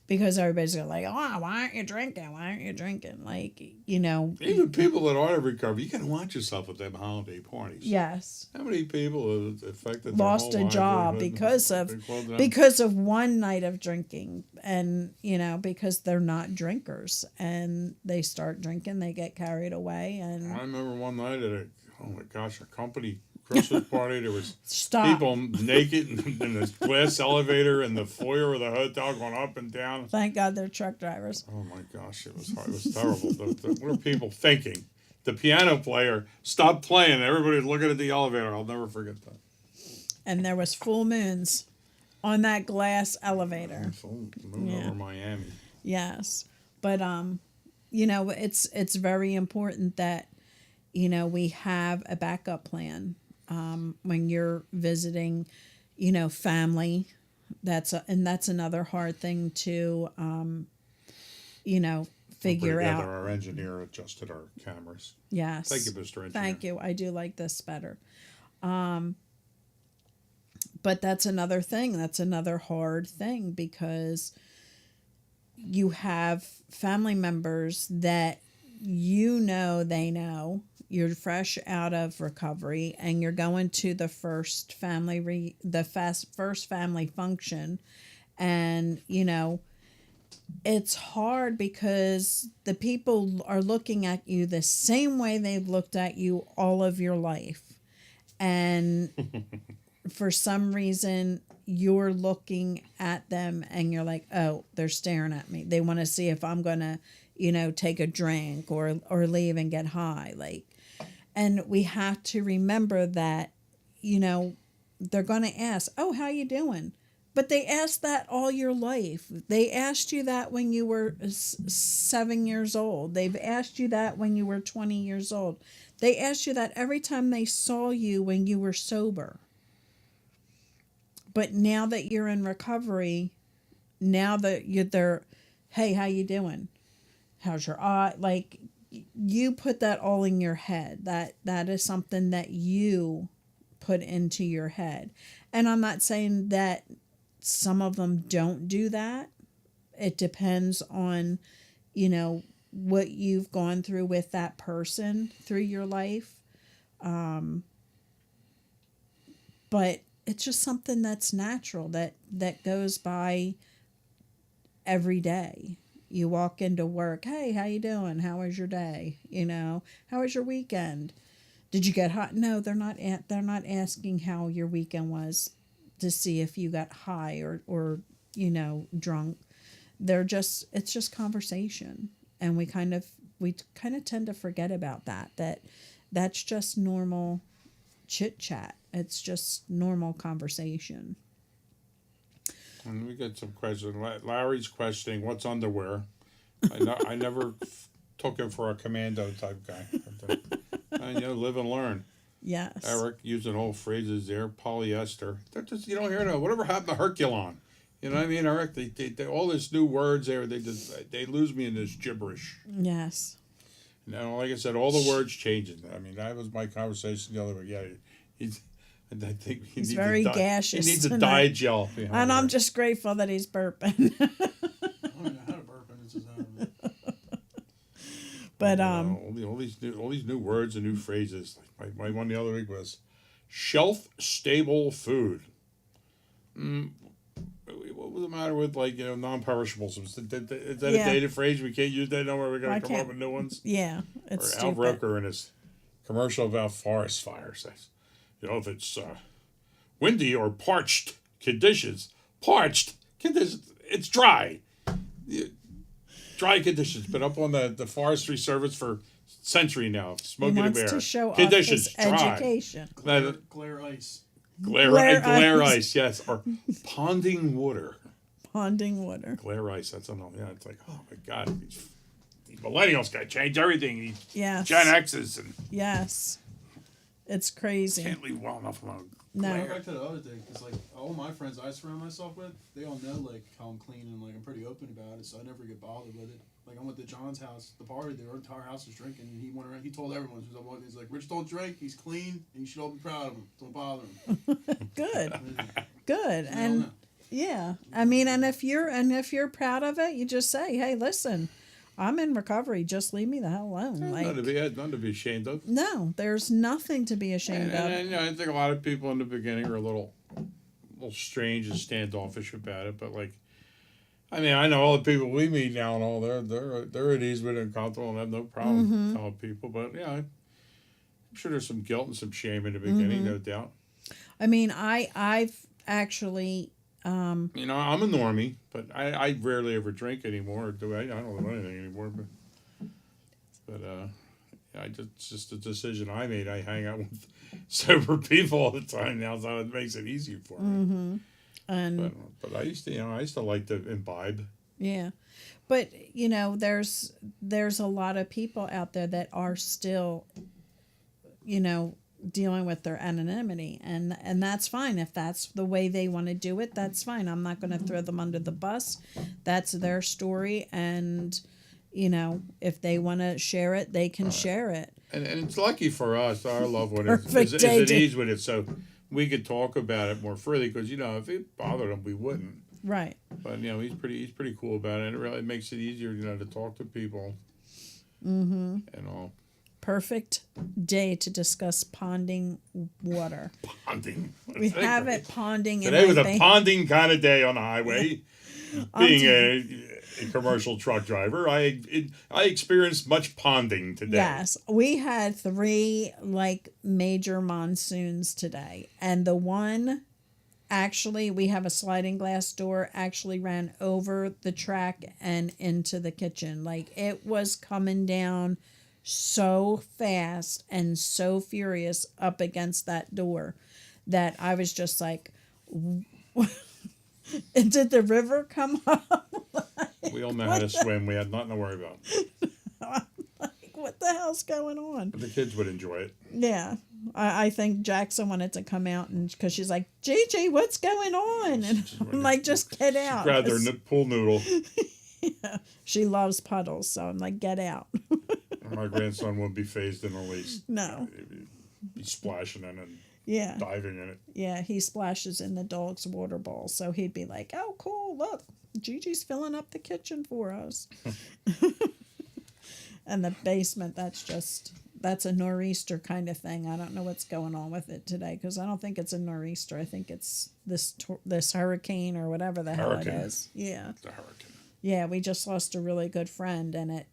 Because everybody's like, oh, why aren't you drinking? Why aren't you drinking? Like, Even people that are in recovery, you got to watch yourself at them holiday parties. Yes. How many people have affected Lost their whole a job livelihood because of one night of drinking, and because they're not drinkers and they start drinking, they get carried away, and I remember one night at a company Christmas party. There was stop. people naked in this glass elevator in the foyer of the hotel going up and down. Thank God they're truck drivers. Oh my gosh, it was hard. It was terrible. What are people thinking? The piano player stopped playing. Everybody was looking at the elevator. I'll never forget that. And there was full moons on that glass elevator. Moving Yeah. over Miami. Yes. But it's very important that we have a backup plan when you're visiting family. That's another hard thing to figure Together, out. our engineer adjusted our cameras. Yes. Thank you, Mr. Engineer. Thank you. I do like this better. But that's another thing. That's another hard thing, because you have family members that they know you're fresh out of recovery and you're going to the first family first family function, and it's hard because the people are looking at you the same way they've looked at you all of your life, and for some reason you're looking at them and you're like, oh, they're staring at me. They want to see if I'm going to take a drink or leave and get high. Like, and we have to remember that, they're going to ask, "Oh, how you doing?" But they asked that all your life. They asked you that when you were 7 years old. They've asked you that when you were 20 years old. They asked you that every time they saw you when you were sober. But now that you're in recovery, now that they're, "Hey, how you doing? How's your eye?" Like, you put that all in your head. That is something that you put into your head. And I'm not saying that some of them don't do that. It depends on, what you've gone through with that person through your life. But it's just something that's natural that goes by every day. You walk into work, "Hey, how you doing? How was your day? How was your weekend? Did you get hot?" No, they're not asking how your weekend was to see if you got high or drunk. It's just conversation, and we kind of tend to forget about that's just normal chit chat. It's just normal conversation. And we got some questions. Larry's questioning what's underwear. I never took him for a commando type guy. And, live and learn. Yes. Eric using old phrases there. Polyester. They're just, you don't hear no. Whatever happened to Herculon? You know what I mean, Eric? They all this new words there. They lose me in this gibberish. Yes. Now, like I said, all the words changing. I mean, that was my conversation the other way. Yeah, I think he's very gaseous. He needs a diet gel. And I'm just grateful that he's burping. I don't know how to burp, and it's just out of it. But all these new words and new phrases. Like my one the other week was shelf stable food. What was the matter with non-perishables? Is that a dated phrase? We can't use that no more. We're gonna come up with new ones. Yeah, it's or stupid. Al Roker in his commercial about forest fires says, if it's windy or parched conditions, it's dry. Dry conditions. Been up on the Forestry Service for a century now. Smoking a bear. He wants to show conditions off his education. Glare ice. Glare ice, yes. Or ponding water. Ponding water. Glare ice. That's another. Yeah, it's like, oh my God, these millennials got to change everything. Yes. Gen X's and. Yes. It's crazy. Can't leave well enough alone. No. Going back to the other thing, because all my friends I surround myself with, they all know how I'm clean and I'm pretty open about it, so I never get bothered with it. Like, I went to John's house, the party, their entire house was drinking, and he went around, he told everyone, he's like, "Rich don't drink, he's clean, and you should all be proud of him. Don't bother him." Good. Good. And yeah, I mean, and if you're proud of it, you just say, "Hey, listen, I'm in recovery. Just leave me the hell alone." Nothing to be ashamed of. No, there's nothing to be ashamed of. And I think a lot of people in the beginning are a little strange and standoffish about it. But I know all the people we meet now and all they're at ease with it and comfortable and have no problem telling people. But I'm sure there's some guilt and some shame in the beginning, no doubt. I mean, I've actually. I'm a normie, but I rarely ever drink anymore. Do I? I don't do anything anymore. But it's just a decision I made. I hang out with sober people all the time now, so it makes it easier for me. Mm-hmm. And but I used to like to imbibe. Yeah, but there's a lot of people out there that are still, dealing with their anonymity, and that's fine. If that's the way they want to do it, that's fine. I'm not going to throw them under the bus. That's their story, and if they want to share it, they can share it. And it's lucky for us, our loved one is day at ease with it, so we could talk about it more freely. Because if it bothered him, we wouldn't. Right. But he's pretty cool about it, and it really makes it easier to talk to people. Mm-hmm. And all. Perfect day to discuss ponding water. Ponding. We have it ponding. Today was a ponding kind of day on the highway. Being a commercial truck driver, I experienced much ponding today. Yes, we had 3 major monsoons today, and the one actually, we have a sliding glass door, actually ran over the track and into the kitchen. Like, it was coming down so fast and so furious up against that door that I was just like, did the river come up? We all know how to swim. We had nothing to worry about. What the hell's going on? But the kids would enjoy it. Yeah. I think Jackson wanted to come out and because she's like, Gigi, what's going on? And I'm like, just get out. Grab their pool noodle. She loves puddles, so I'm like, get out. My grandson wouldn't be phased in the least. No. He'd be splashing in it, Yeah. diving in it. Yeah, he splashes in the dog's water bowl, so he'd be like, oh, cool, look, Gigi's filling up the kitchen for us. And the basement, that's a nor'easter kind of thing. I don't know what's going on with it today because I don't think it's a nor'easter. I think it's this hurricane or whatever the hell it is. Yeah. The hurricane. Yeah, we just lost a really good friend, and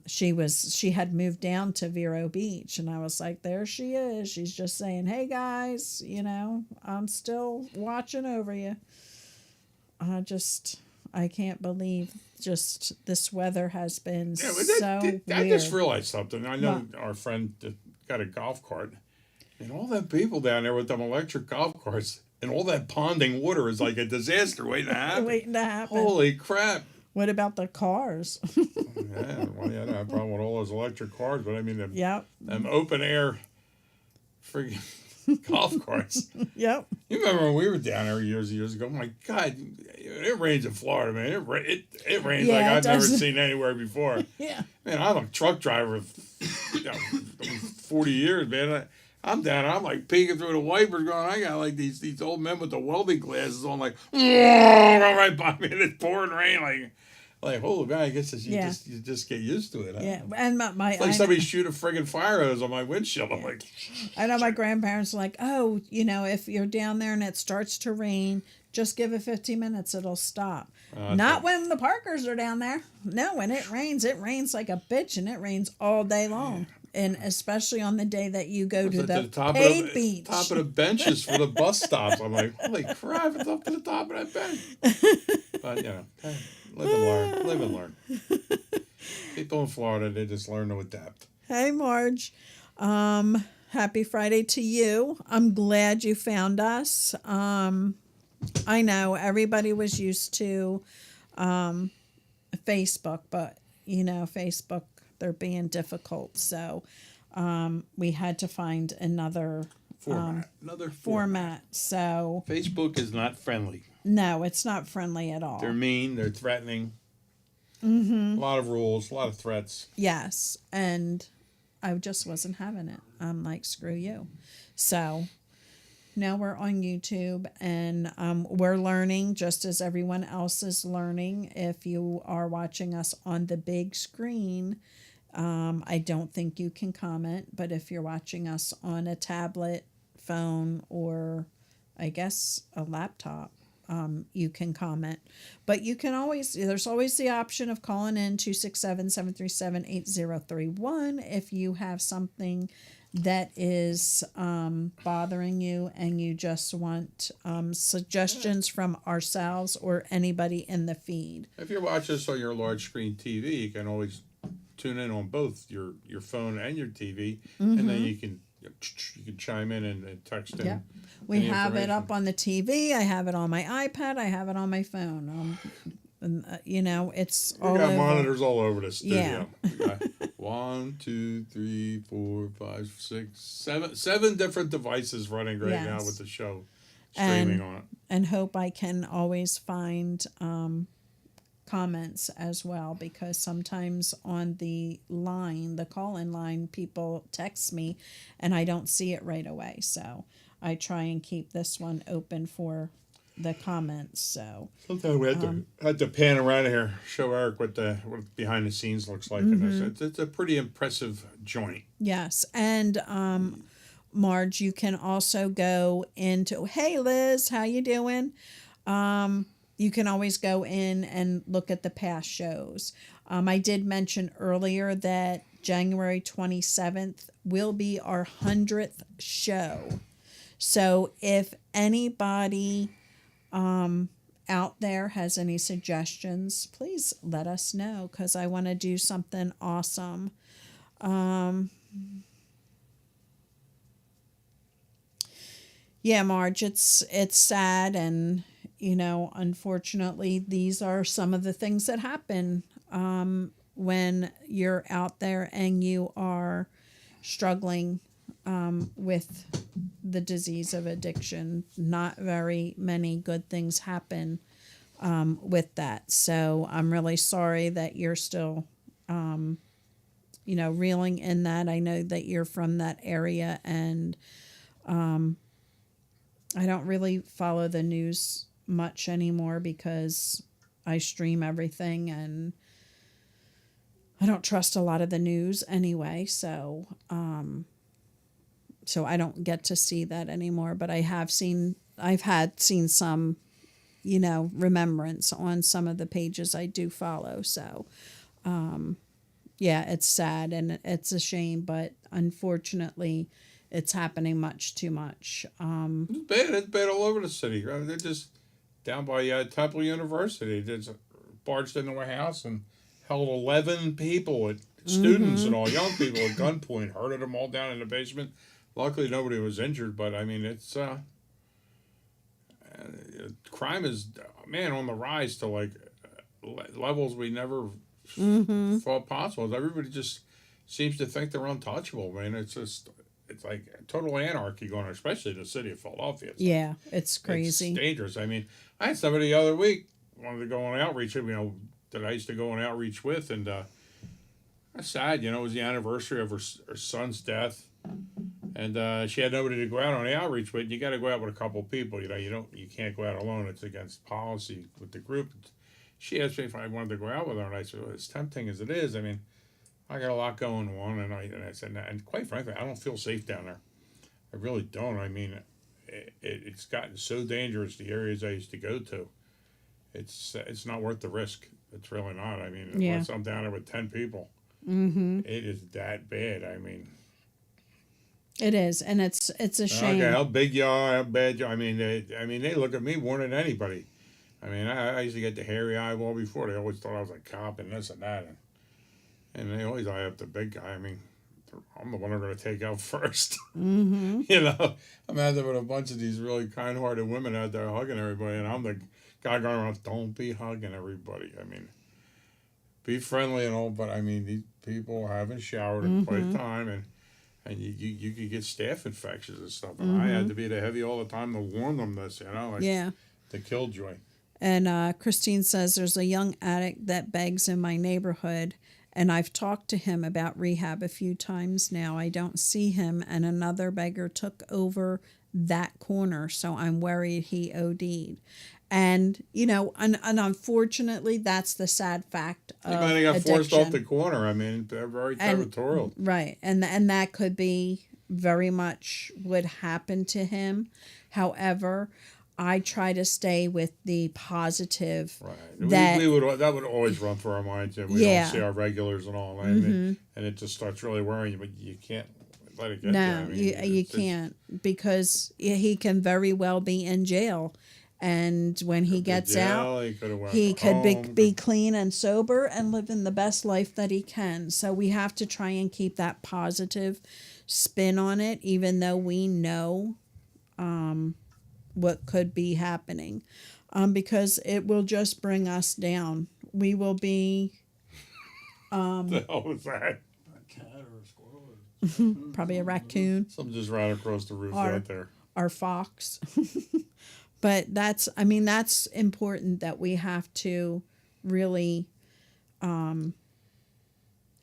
she had moved down to Vero Beach, and I was like, there she is. She's just saying, hey guys, I'm still watching over you. I can't believe just this weather has been I weird. just realized something. I know our friend that got a golf cart, and all them people down there with them electric golf carts, and all that ponding water is like a disaster waiting to happen. Waiting to happen. Holy crap! What about the cars? Yeah, well, I don't have a problem with all those electric cars, but I mean, Yep. them open air friggin' golf carts. Yep. You remember when we were down there years and years ago? Oh my God, it rains in Florida, man. It rains Yeah, like it I've never does. seen anywhere before. Yeah. Man, I'm a truck driver of 40 years, man. I'm down there, I'm like peeking through the wipers going, I got like these old men with the welding glasses on, like, right by me, and it's pouring rain, like, holy God, I guess you just get used to it. Huh? Yeah. And It's like somebody shoot a friggin' fire hose on my windshield. I'm like, I know my grandparents are like, oh, if you're down there and it starts to rain, just give it 15 minutes, it'll stop. Not when the Parkers are down there. No, when it rains like a bitch, and it rains all day long. And especially on the day that you go to the paid beach. Top of the benches for the bus stops. I'm like, holy crap, it's up to the top of that bench. But, live and learn. People in Florida, they just learn to adapt. Hey, Marge. Happy Friday to you. I'm glad you found us. I know everybody was used to Facebook, but, Facebook, they're being difficult. So we had to find another format. So Facebook is not friendly. no, it's not friendly at all. They're mean. They're threatening. Mm-hmm. A lot of rules, a lot of threats. Yes, and I just wasn't having it. I'm like, screw you. So now we're on YouTube, and we're learning just as everyone else is learning. If you are watching us on the big screen, I don't think you can comment, but if you're watching us on a tablet, phone, or I guess a laptop, you can comment. But you can there's always the option of calling in 267-737-8031 if you have something that is bothering you and you just want suggestions from ourselves or anybody in the feed. If you're watching us on your large screen TV, you can always tune in on both your phone and your TV, and then you can chime in and text in. Yeah, we have it up on the TV. I have it on my iPad. I have it on my phone. And, it's all We got over. monitors all over the studio. Yeah. We got 1, 2, 3, 4, 5, 6, 7 different devices running right now Yes. with the show streaming And- on it. And hope I can always find comments as well, because sometimes on the call-in line, people text me and I don't see it right away. So I try and keep this one open for the comments. So Sometimes we had to pan around here, show Eric what behind the scenes looks like. And it's a pretty impressive joint. yes, and Marge, you can also go into, hey Liz, how you doing? You can always go in and look at the past shows. I did mention earlier that January 27th will be our 100th show. So if anybody out there has any suggestions, please let us know, because I want to do something awesome. Yeah, Marge, it's sad, and unfortunately, these are some of the things that happen when you're out there and you are struggling with the disease of addiction. Not very many good things happen with that. So I'm really sorry that you're still, reeling in that. I know that you're from that area, and I don't really follow the news much anymore because I stream everything, and I don't trust a lot of the news anyway. So I don't get to see that anymore. But I've had seen some, remembrance on some of the pages I do follow. So yeah, it's sad and it's a shame, but unfortunately, it's happening much too much. It's bad. It's bad all over the city. They're just down by Temple University. They just barged into a house and held 11 people, students and all, young people at gunpoint, herded them all down in the basement. Luckily, nobody was injured, but I mean, it's crime is, man, on the rise to like levels we never thought possible. Everybody just seems to think they're untouchable, man. It's like total anarchy going on, especially in the city of Philadelphia. Yeah, it's crazy. It's dangerous. I mean, I had somebody the other week wanted to go on outreach, that I used to go on outreach with, and that's sad. It was the anniversary of her son's death, and she had nobody to go out on the outreach with. You got to go out with a couple of people. You can't go out alone. It's against policy with the group. She asked me if I wanted to go out with her, and I said, well, as tempting as it is, I mean, I got a lot going on, and I said, and quite frankly, I don't feel safe down there. I really don't. I mean, it's gotten so dangerous, the areas I used to go to. It's not worth the risk. It's really not. I mean, unless I'm down there with 10 people, it is that bad. I mean, it is, and it's a shame. Okay, how big you are, how bad you are. I mean, they look at me more than anybody. I mean, I used to get the hairy eyeball before. They always thought I was a cop and this and that. And they always eye up the big guy. I mean, I'm the one they're going to take out first. I'm out there with a bunch of these really kind-hearted women out there hugging everybody, and I'm the guy going around, don't be hugging everybody. I mean, be friendly and all, but I mean, these people haven't showered in quite a time, and you could get staph infections and stuff. And I had to be the heavy all the time to warn them this, the killjoy. And Christine says there's a young addict that begs in my neighborhood, and I've talked to him about rehab a few times now. I don't see him, and another beggar took over that corner, so I'm worried he OD'd. And, and unfortunately, that's the sad fact of addiction. He might have got forced off the corner. I mean, they're very territorial. Right. And that could be very much what happened to him. However, I try to stay with the positive. Right. That would always run through our minds. And we don't see our regulars and all. And it just starts really worrying you. But you can't let it get there. I mean, you can't, because he can very well be in jail. And when he gets out, he could be clean and sober and living the best life that he can. So we have to try and keep that positive spin on it, even though we know what could be happening, because it will just bring us down. We will be... the hell was that? A cat or a squirrel? Or probably a raccoon. Something just ran across the roof out there. Our fox. But that's important, that we have to really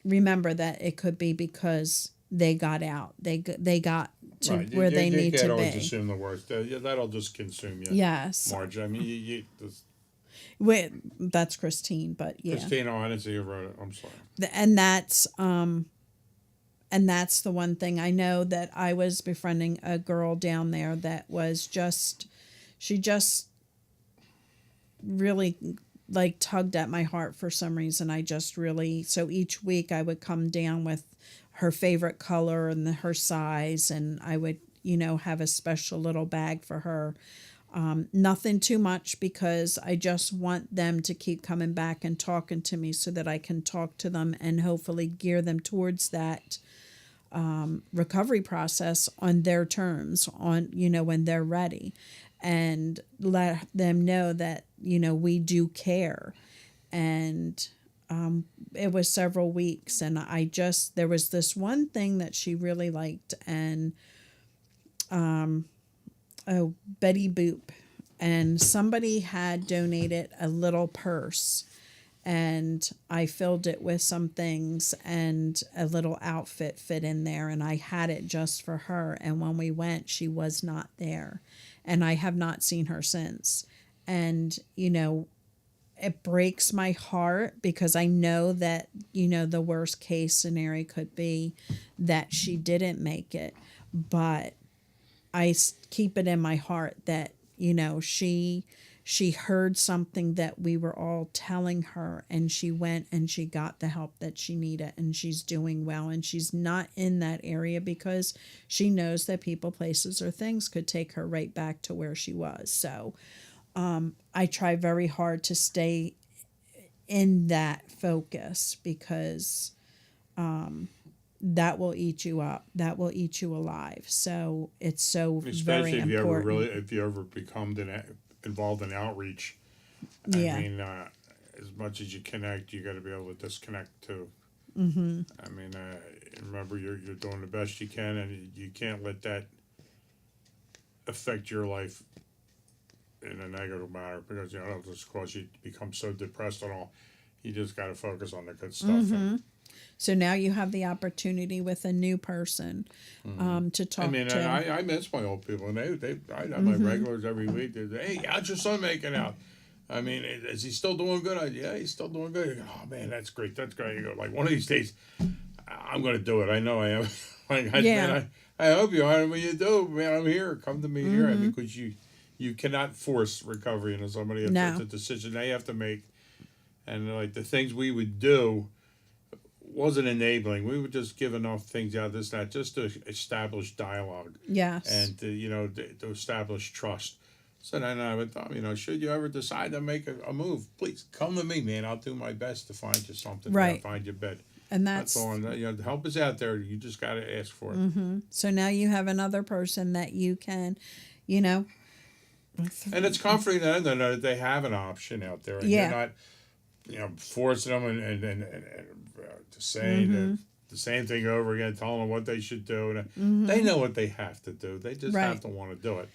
remember that it could be because they got out. They got to where they need to be. You can't always assume the worst. That'll just consume you. Yes. Marge, I mean, Wait, that's Christine, but yeah. Christine, I didn't see you wrote it. I'm sorry. And that's the one thing. I know that I was befriending a girl down there that was she just really like tugged at my heart for some reason. So each week I would come down with her favorite color and her size, and I would, have a special little bag for her. Nothing too much, because I just want them to keep coming back and talking to me so that I can talk to them and hopefully gear them towards that recovery process on their terms, on, when they're ready, and let them know that, we do care. And it was several weeks, and there was this one thing that she really liked, and Betty Boop, and somebody had donated a little purse, and I filled it with some things, and a little outfit fit in there, and I had it just for her. And when we went, she was not there, and I have not seen her since. And it breaks my heart, because I know that the worst case scenario could be that she didn't make it, but I keep it in my heart that, she heard something that we were all telling her, and she went and she got the help that she needed, and she's doing well, and she's not in that area because she knows that people, places, or things could take her right back to where she was. So I try very hard to stay in that focus, because that will eat you up. That will eat you alive. So it's so Especially very important. if you ever become involved in outreach. Yeah. I mean, as much as you connect, you got to be able to disconnect too. Mm-hmm. I mean, remember, you're doing the best you can, and you can't let that affect your life in a negative manner, because it'll just cause you to become so depressed and all. You just got to focus on the good stuff. Mm-hmm. So now you have the opportunity with a new person to talk to. I mean, I miss my old people, and I have my regulars every week. They say, "Hey, how's your son making out? I mean, is he still doing good?" Yeah, he's still doing good. You go, "Oh man, that's great. That's great." You go, like, one of these days, I'm going to do it. I know I am. Man, I hope you are. When you do, man, I'm here. Come to me here, because you cannot force recovery into somebody. It's a decision they have to make, and like the things we would do wasn't enabling. We would just give enough things out, this, that, just to establish dialogue. Yes. And to establish trust. So then I would thought, should you ever decide to make a move, please come to me, man. I'll do my best to find you something. Right. Find you a bed. And that's all. And, the help is out there. You just got to ask for it. Mm-hmm. So now you have another person that you can, And it's comforting that they have an option out there. And you're not, forcing them and saying the same thing over again, telling them what they should do. And they know what they have to do. They just have to want to do it.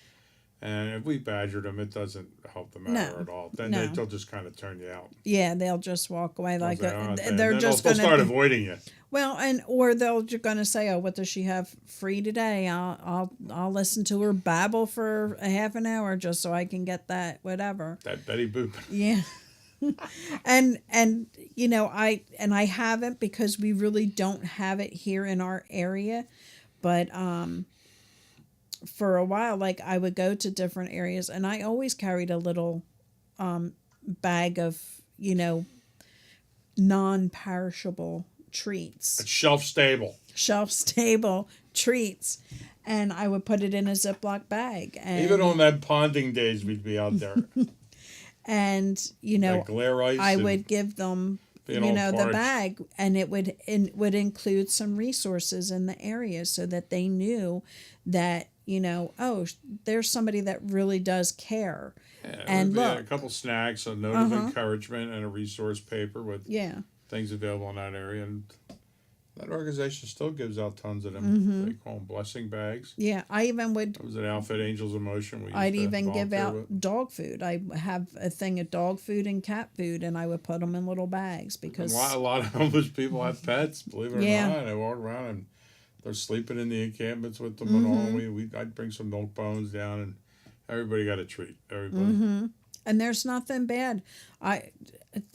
And if we badger them, it doesn't help the matter at all. Then they'll just kind of turn you out. Yeah, they'll just walk away like they're just going to start avoiding you. Well, or they're going to say, "Oh, what does she have free today? I'll listen to her babble for a half an hour just so I can get that whatever." That Betty Boop. Yeah. and I haven't, because we really don't have it here in our area, but for a while, like, I would go to different areas, and I always carried a little bag of non-perishable treats. It's shelf stable treats, and I would put it in a Ziploc bag. And even on that ponding days, we'd be out there. And like glare ice, I would give them the bag, and it would include some resources in the area, so that they knew that oh, there's somebody that really does care. Yeah, and look, a couple snacks, a note of encouragement, and a resource paper with things available in that area. And that organization still gives out tons of them. They call them blessing bags. Yeah, I even would. It was an outfit, Angels of Motion. I'd even give out dog food. I have a thing of dog food and cat food, and I would put them in little bags, because a lot of homeless people have pets. Believe it or not, they walk around and they're sleeping in the encampments with them and all. I'd bring some milk bones down, and everybody got a treat. Everybody. And there's nothing bad.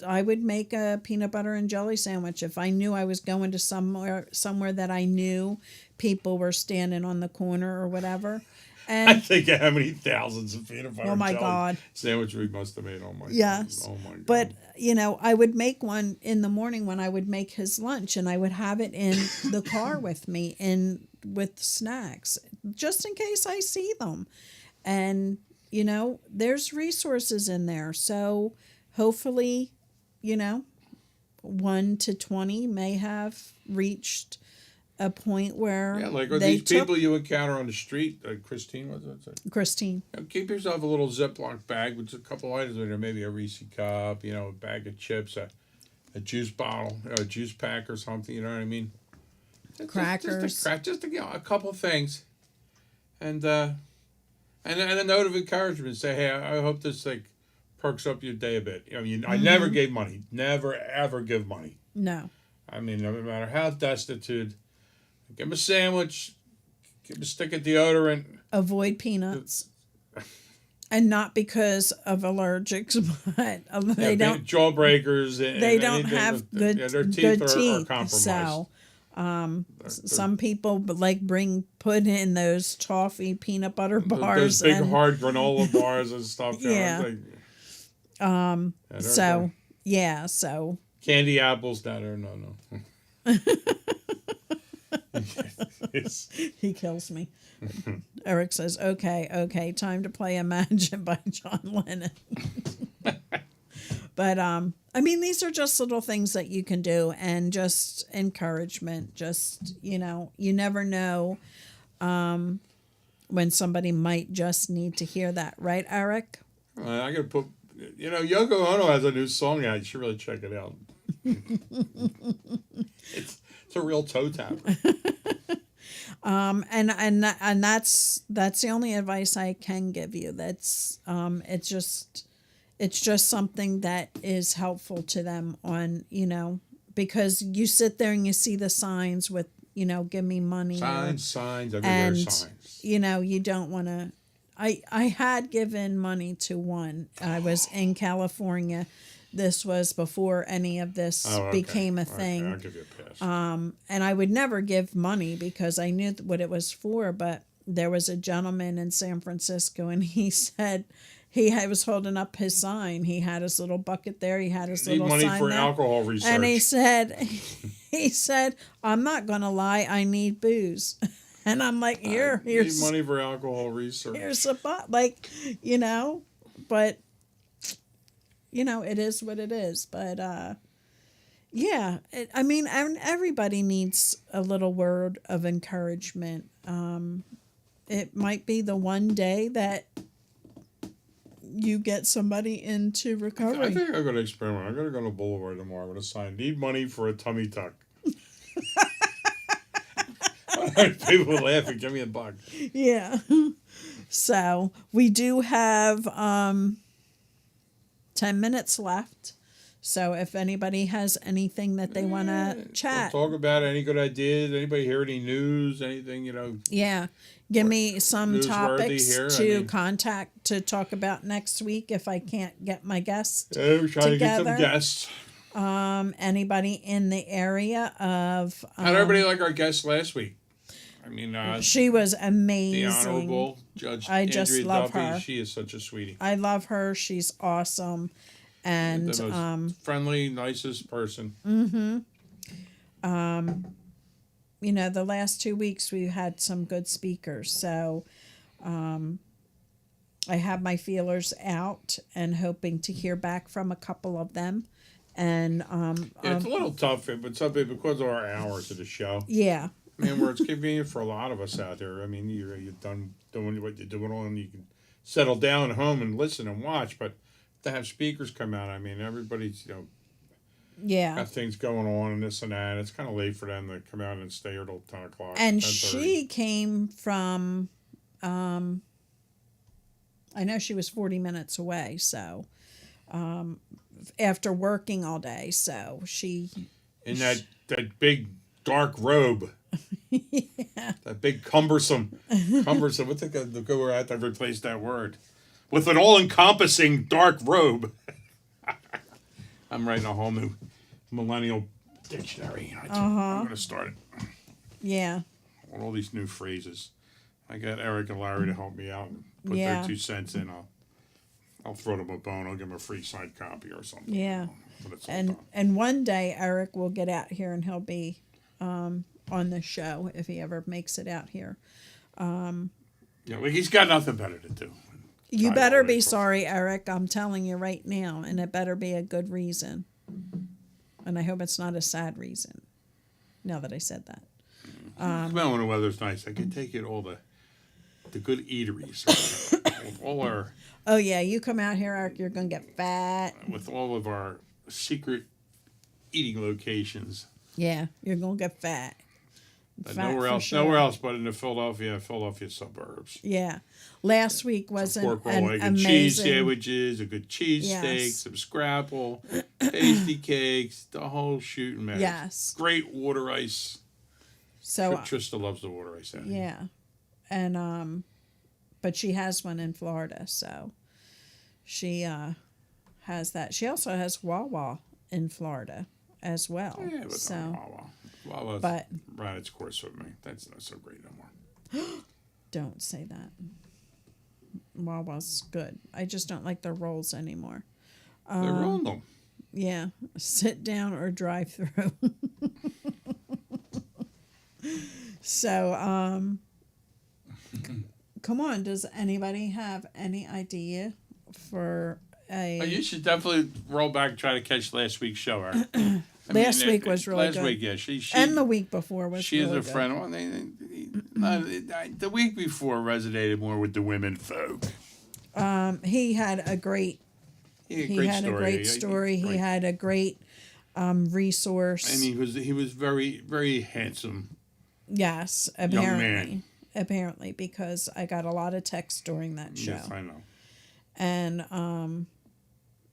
I would make a peanut butter and jelly sandwich if I knew I was going to somewhere that I knew people were standing on the corner or whatever. And I think of how many thousands of peanut butter and jelly God. sandwich we must have made. Oh my yes. God. Oh my God. But I would make one in the morning when I would make his lunch, and I would have it in the car with me in with snacks, just in case I see them. And, you know, there's resources in there. So hopefully, you know, 1 to 20 may have reached a point where Yeah, like are they these took people you encounter on the street, Christine, what's that? Christine. Keep yourself a little Ziploc bag with a couple items in there, maybe a Reese cup, you know, a bag of chips, a juice bottle, a juice pack or something. You know what I mean? Crackers. Just you know, a couple things, and a note of encouragement. Say, hey, I hope this like perks up your day a bit. You know, I never gave money. Never ever give money. No. I mean, no matter how destitute, give them a sandwich, give them a stick of deodorant. Avoid peanuts. And not because of allergics, but they don't jawbreakers. they don't have good their teeth good are teeth. compromised. So some people like put in those toffee peanut butter bars. Those big and, hard granola bars and stuff. Yeah. They're So yeah, so candy apples that are no. he kills me. Eric says, okay, time to play Imagine by John Lennon. But I mean, these are just little things that you can do, and just encouragement. Just, you know, you never know when somebody might just need to hear that, right, Eric? I gotta put, you know, Yoko Ono has a new song out. You should really check it out. It's a real toe tapper. And that's the only advice I can give you. That's it's just something that is helpful to them on, you know, because you sit there and you see the signs with, you know, give me money. Signs, everywhere signs. You know, you don't want to. I had given money to one. I was in California. This was before any of this became a thing. I'll give you a pass. And I would never give money because I knew what it was for. But there was a gentleman in San Francisco, and he said was holding up his sign. He had his little bucket there. He had his Need little money sign for there. alcohol research. And he said, I'm not going to lie. I need booze. And I'm like, here's Need money for alcohol research. Here's a like, you know, but you know, it is what it is. But yeah, I mean, everybody needs a little word of encouragement. It might be the one day that you get somebody into recovery. I think I'm going to experiment. I'm going to go to Boulevard tomorrow with a sign. Need money for a tummy tuck. People laugh and give me a buck. Yeah. So we do have 10 minutes left. So if anybody has anything that they want to chat. We'll talk about any good ideas. Anybody hear any news? Anything, you know? Yeah. Give me some topics here. to contact to talk about next week if I can't get my guests Yeah, we're trying together. to get some guests. Anybody in the area of... How'd everybody like our guest last week? I mean, she was amazing. The Honorable Judge I just Andrea love Duffy. her. She is such a sweetie. I love her. She's awesome. And The most friendly, nicest person. you know, the last 2 weeks we've had some good speakers. So I have my feelers out and hoping to hear back from a couple of them. And Yeah, it's a little tough, but something because of our hours of the show. yeah. I mean, where it's convenient for a lot of us out there. I mean, you're done doing what you're doing, and you can settle down at home and listen and watch. But to have speakers come out, I mean, everybody's Yeah. got things going on and this and that. It's kind of late for them to come out and stay here till 10 o'clock. And 10:30. she came from, I know she was 40 minutes away, so after working all day, so she... In that big dark robe. Yeah. That big cumbersome, what's the go where I have to replace that word? With an all-encompassing dark robe. I'm writing a whole new millennial dictionary. I'm going to start it. Yeah. On all these new phrases. I got Eric and Larry to help me out and put Yeah. their 2 cents in. I'll throw them a bone. I'll give them a free signed copy or something. Yeah. When it's all done. And one day Eric will get out here and he'll be on the show if he ever makes it out here. Yeah, well, he's got nothing better to do. You Try better all that be stuff. sorry, Eric. I'm telling you right now, and it better be a good reason. And I hope it's not a sad reason. Now that I said that. Well, when the weather's nice, I can take you to all the good eateries. with all our Oh yeah, you come out here, Eric. You're gonna get fat. with all of our secret eating locations. Yeah, you're gonna get fat. But Fat nowhere for else, sure. nowhere else but in the Philadelphia suburbs. Yeah, last week was Pork roll, an egg and cheese amazing. sandwiches, a good cheese steak, Yes. some scrapple, pasty cakes, the whole shooting match. Yes. Great water ice. So Trista loves the water ice. Out here. yeah, and but she has one in Florida, so she has that. She also has Wawa in Florida as well. Yeah, but So Wawa's but- ran its course with me. That's not so great no more. don't say that. Wawa's good. I just don't like their rolls anymore. They ruined them. Yeah, sit down or drive through. So, come on. Does anybody have any idea for a? You should definitely roll back and try to catch last week's show. Eric. I Last week was really last good. week, yeah. She And the week before was she really is a good. friend. Well, the week before resonated more with the women folk. He had a great. He had a great story. He had a great resource. and he was very very handsome. Yes, man. apparently. Apparently, because I got a lot of texts during that show. Yes, I know. And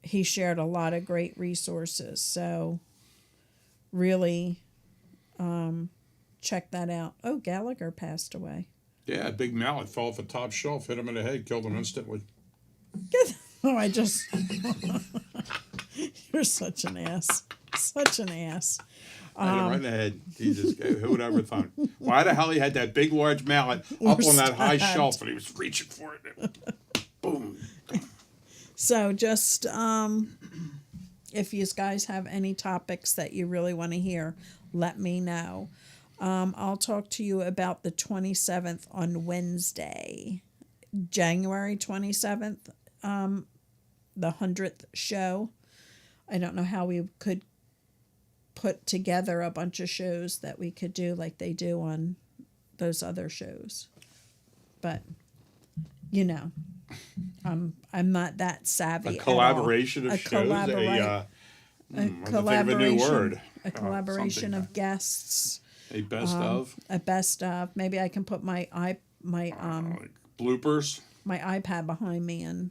he shared a lot of great resources. So really check that out. Oh, Gallagher passed away. Yeah, a big mallet fell off the top shelf, hit him in the head, killed him instantly. Oh, I just you're such an ass. Such an ass. Hit him right in the head. Jesus, who would ever thought? Why the hell he had that big, large mallet up on that high stabbed. shelf and he was reaching for it? Boom. So just if you guys have any topics that you really want to hear, let me know. I'll talk to you about the 27th on Wednesday, January 27th, the 100th show. I don't know how we could put together a bunch of shows that we could do like they do on those other shows. But, you know, I'm not that savvy. A at all. collaboration of A shows. A I'm thinking of a collaboration. new word. A collaboration Something. of guests. A best of. A best of. Maybe I can put my Like bloopers. my iPad behind me and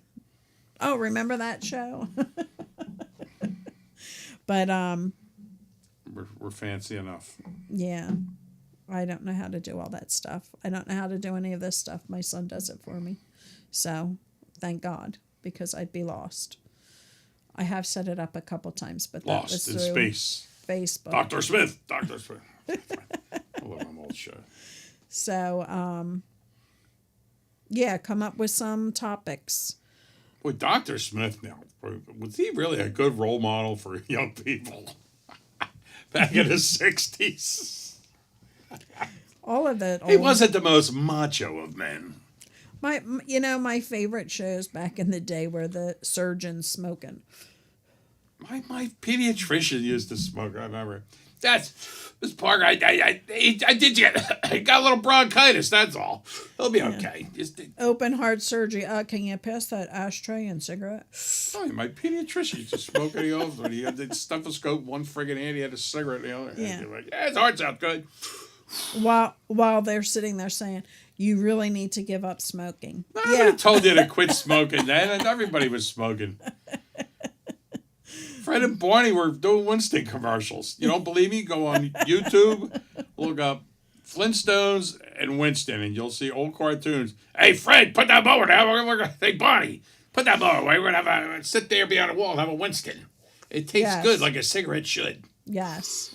remember that show? But We're fancy enough. yeah. I don't know how to do all that stuff. I don't know how to do any of this stuff. My son does it for me. So, thank God, because I'd be lost. I have set it up a couple times, but that was Lost in through space. Facebook. Dr. Smith. Dr. Smith. I love my old show. So, yeah, come up with some topics. Boy, Dr. Smith now, was he really a good role model for young people back in the 60s? All of that. He wasn't the most macho of men. My favorite shows back in the day were the surgeons smoking. My pediatrician used to smoke. I remember. That's Miss Parker. I got a little bronchitis. That's all. He'll be okay. Just Open heart surgery. Can you pass that ashtray and cigarette? my pediatrician used to smoke any of them. He had the stethoscope in one friggin' hand. He had a cigarette in the other. Yeah. Hand. Like, his heart sounds good. While they're sitting there saying, you really need to give up smoking. I would have told you to quit smoking then, and everybody was smoking. Fred and Barney were doing Winston commercials. You don't believe me? Go on YouTube, look up Flintstones and Winston, and you'll see old cartoons. Hey, Fred, put that mower down. We're gonna, hey, Barney, put that mower away. We're going to sit there behind a wall and have a Winston. It tastes Yes. good like a cigarette should. Yes.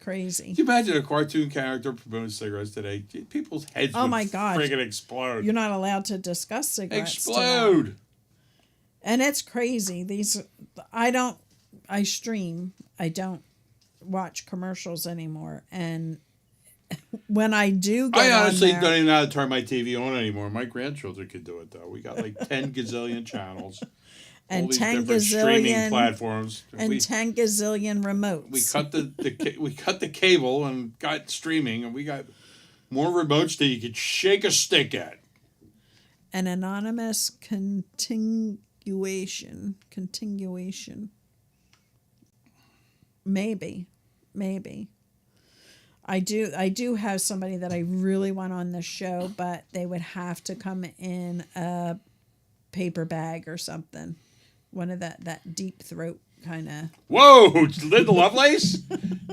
Crazy. Can you imagine a cartoon character promoting cigarettes today? People's heads would my God. friggin' explode. You're not allowed to discuss cigarettes. tonight. Explode. And it's crazy. I stream. I don't watch commercials anymore. And when I do get I honestly on don't there, even know how to turn my TV on anymore. My grandchildren could do it though. We got like 10 gazillion channels, all and these 10 different streaming gazillion platforms. and 10 gazillion remotes. We cut we cut the cable and got streaming, and we got more remotes that you could shake a stick at. An anonymous continuation. Maybe. I do have somebody that I really want on the show, but they would have to come in a paper bag or something. One of that deep throat kind of. Whoa, Linda Lovelace?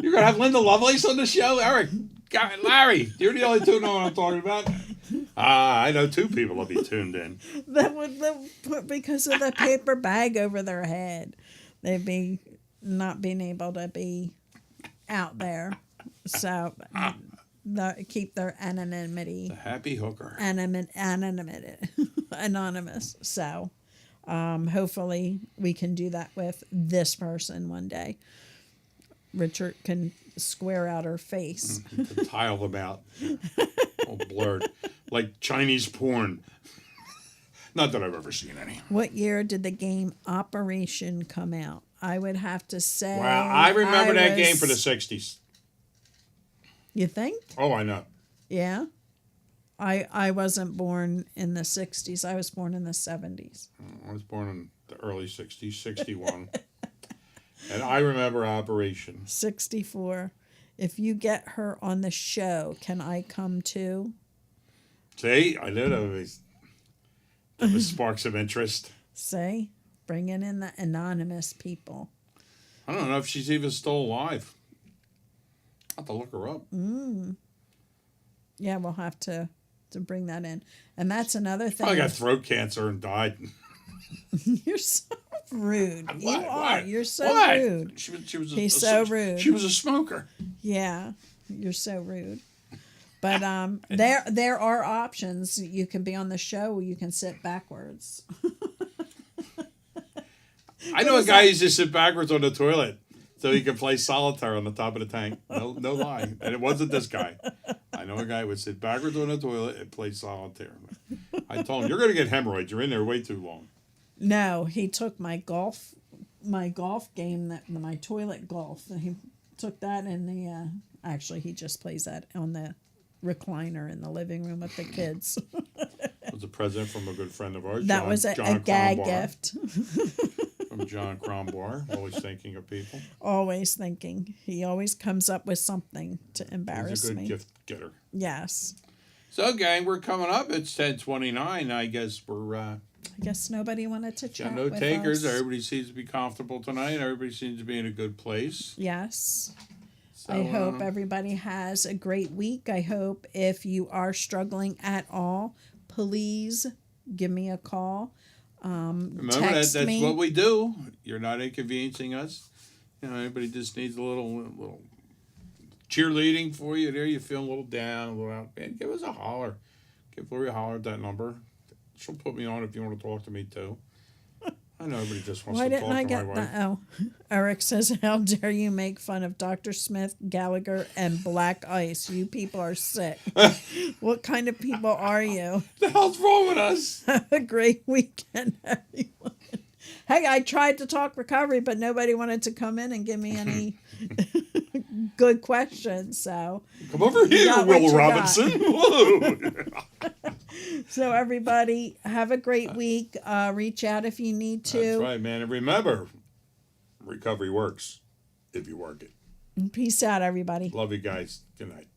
You're gonna have Linda Lovelace on the show, Eric? God, Larry, you're the only two know what I'm talking about. I know two people will be tuned in. That would because of the paper bag over their head. They'd be not being able to be out there. So keep their anonymity. The happy hooker. Anonymous. So hopefully we can do that with this person one day. Richard can square out her face. To tile them out. All blurred. Like Chinese porn. Not that I've ever seen any. What year did the game Operation come out? I would have to say. Wow, I remember that game for the 60s. You think? Oh, I know. Yeah. I wasn't born in the 60s. I was born in the 70s. I was born in the early 60s, 61. And I remember Operation. 64. If you get her on the show, can I come too? See, I knew that was sparks of interest. Say, bringing in the anonymous people. I don't know if she's even still alive. I'll have to look her up. Yeah, we'll have to bring that in. And that's another thing. I got throat cancer and died. You're so rude. You What? are. What? You're so What? rude. She was He's so rude. She was a smoker. Yeah, you're so rude. But there are options. You can be on the show. You can sit backwards. I know a guy who used to sit backwards on the toilet so he could play solitaire on the top of the tank. No lie. And it wasn't this guy. I know a guy who would sit backwards on the toilet and play solitaire. I told him, you're going to get hemorrhoids. You're in there way too long. No, he took my golf game, my toilet golf. And he took that in the. Actually, he just plays that on the recliner in the living room with the kids. It was a present from a good friend of ours. That John, was a John gag Crombar, gift. From John Crombar, always thinking of people. Always thinking. He always comes up with something to embarrass He's a good me. gift getter. Yes. So, gang, we're coming up. It's 10:29. I guess we're I guess nobody wanted to chat got no with takers. us. Everybody seems to be comfortable tonight. Everybody seems to be in a good place. Yes. So, I hope everybody has a great week. I hope if you are struggling at all, please give me a call. remember text that's me. what we do. You're not inconveniencing us. You know, everybody just needs a little cheerleading for you. There, you feel a little down, a little out. Man, give us a holler. Give Lori a holler at that number. She'll put me on if you want to talk to me too. I know everybody just wants Why to didn't talk I to get my that? wife. Oh, Eric says, how dare you make fun of Dr. Smith, Gallagher, and Black Ice? You people are sick. What kind of people are you? The hell's wrong with us? Have a great weekend, everyone. Hey, I tried to talk recovery, but nobody wanted to come in and give me any good questions. So Come over here, got what Will you Robinson. Whoa. So everybody, have a great week. Reach out if you need to. That's right, man. And remember, recovery works if you work it. Peace out, everybody. Love you guys. Good night.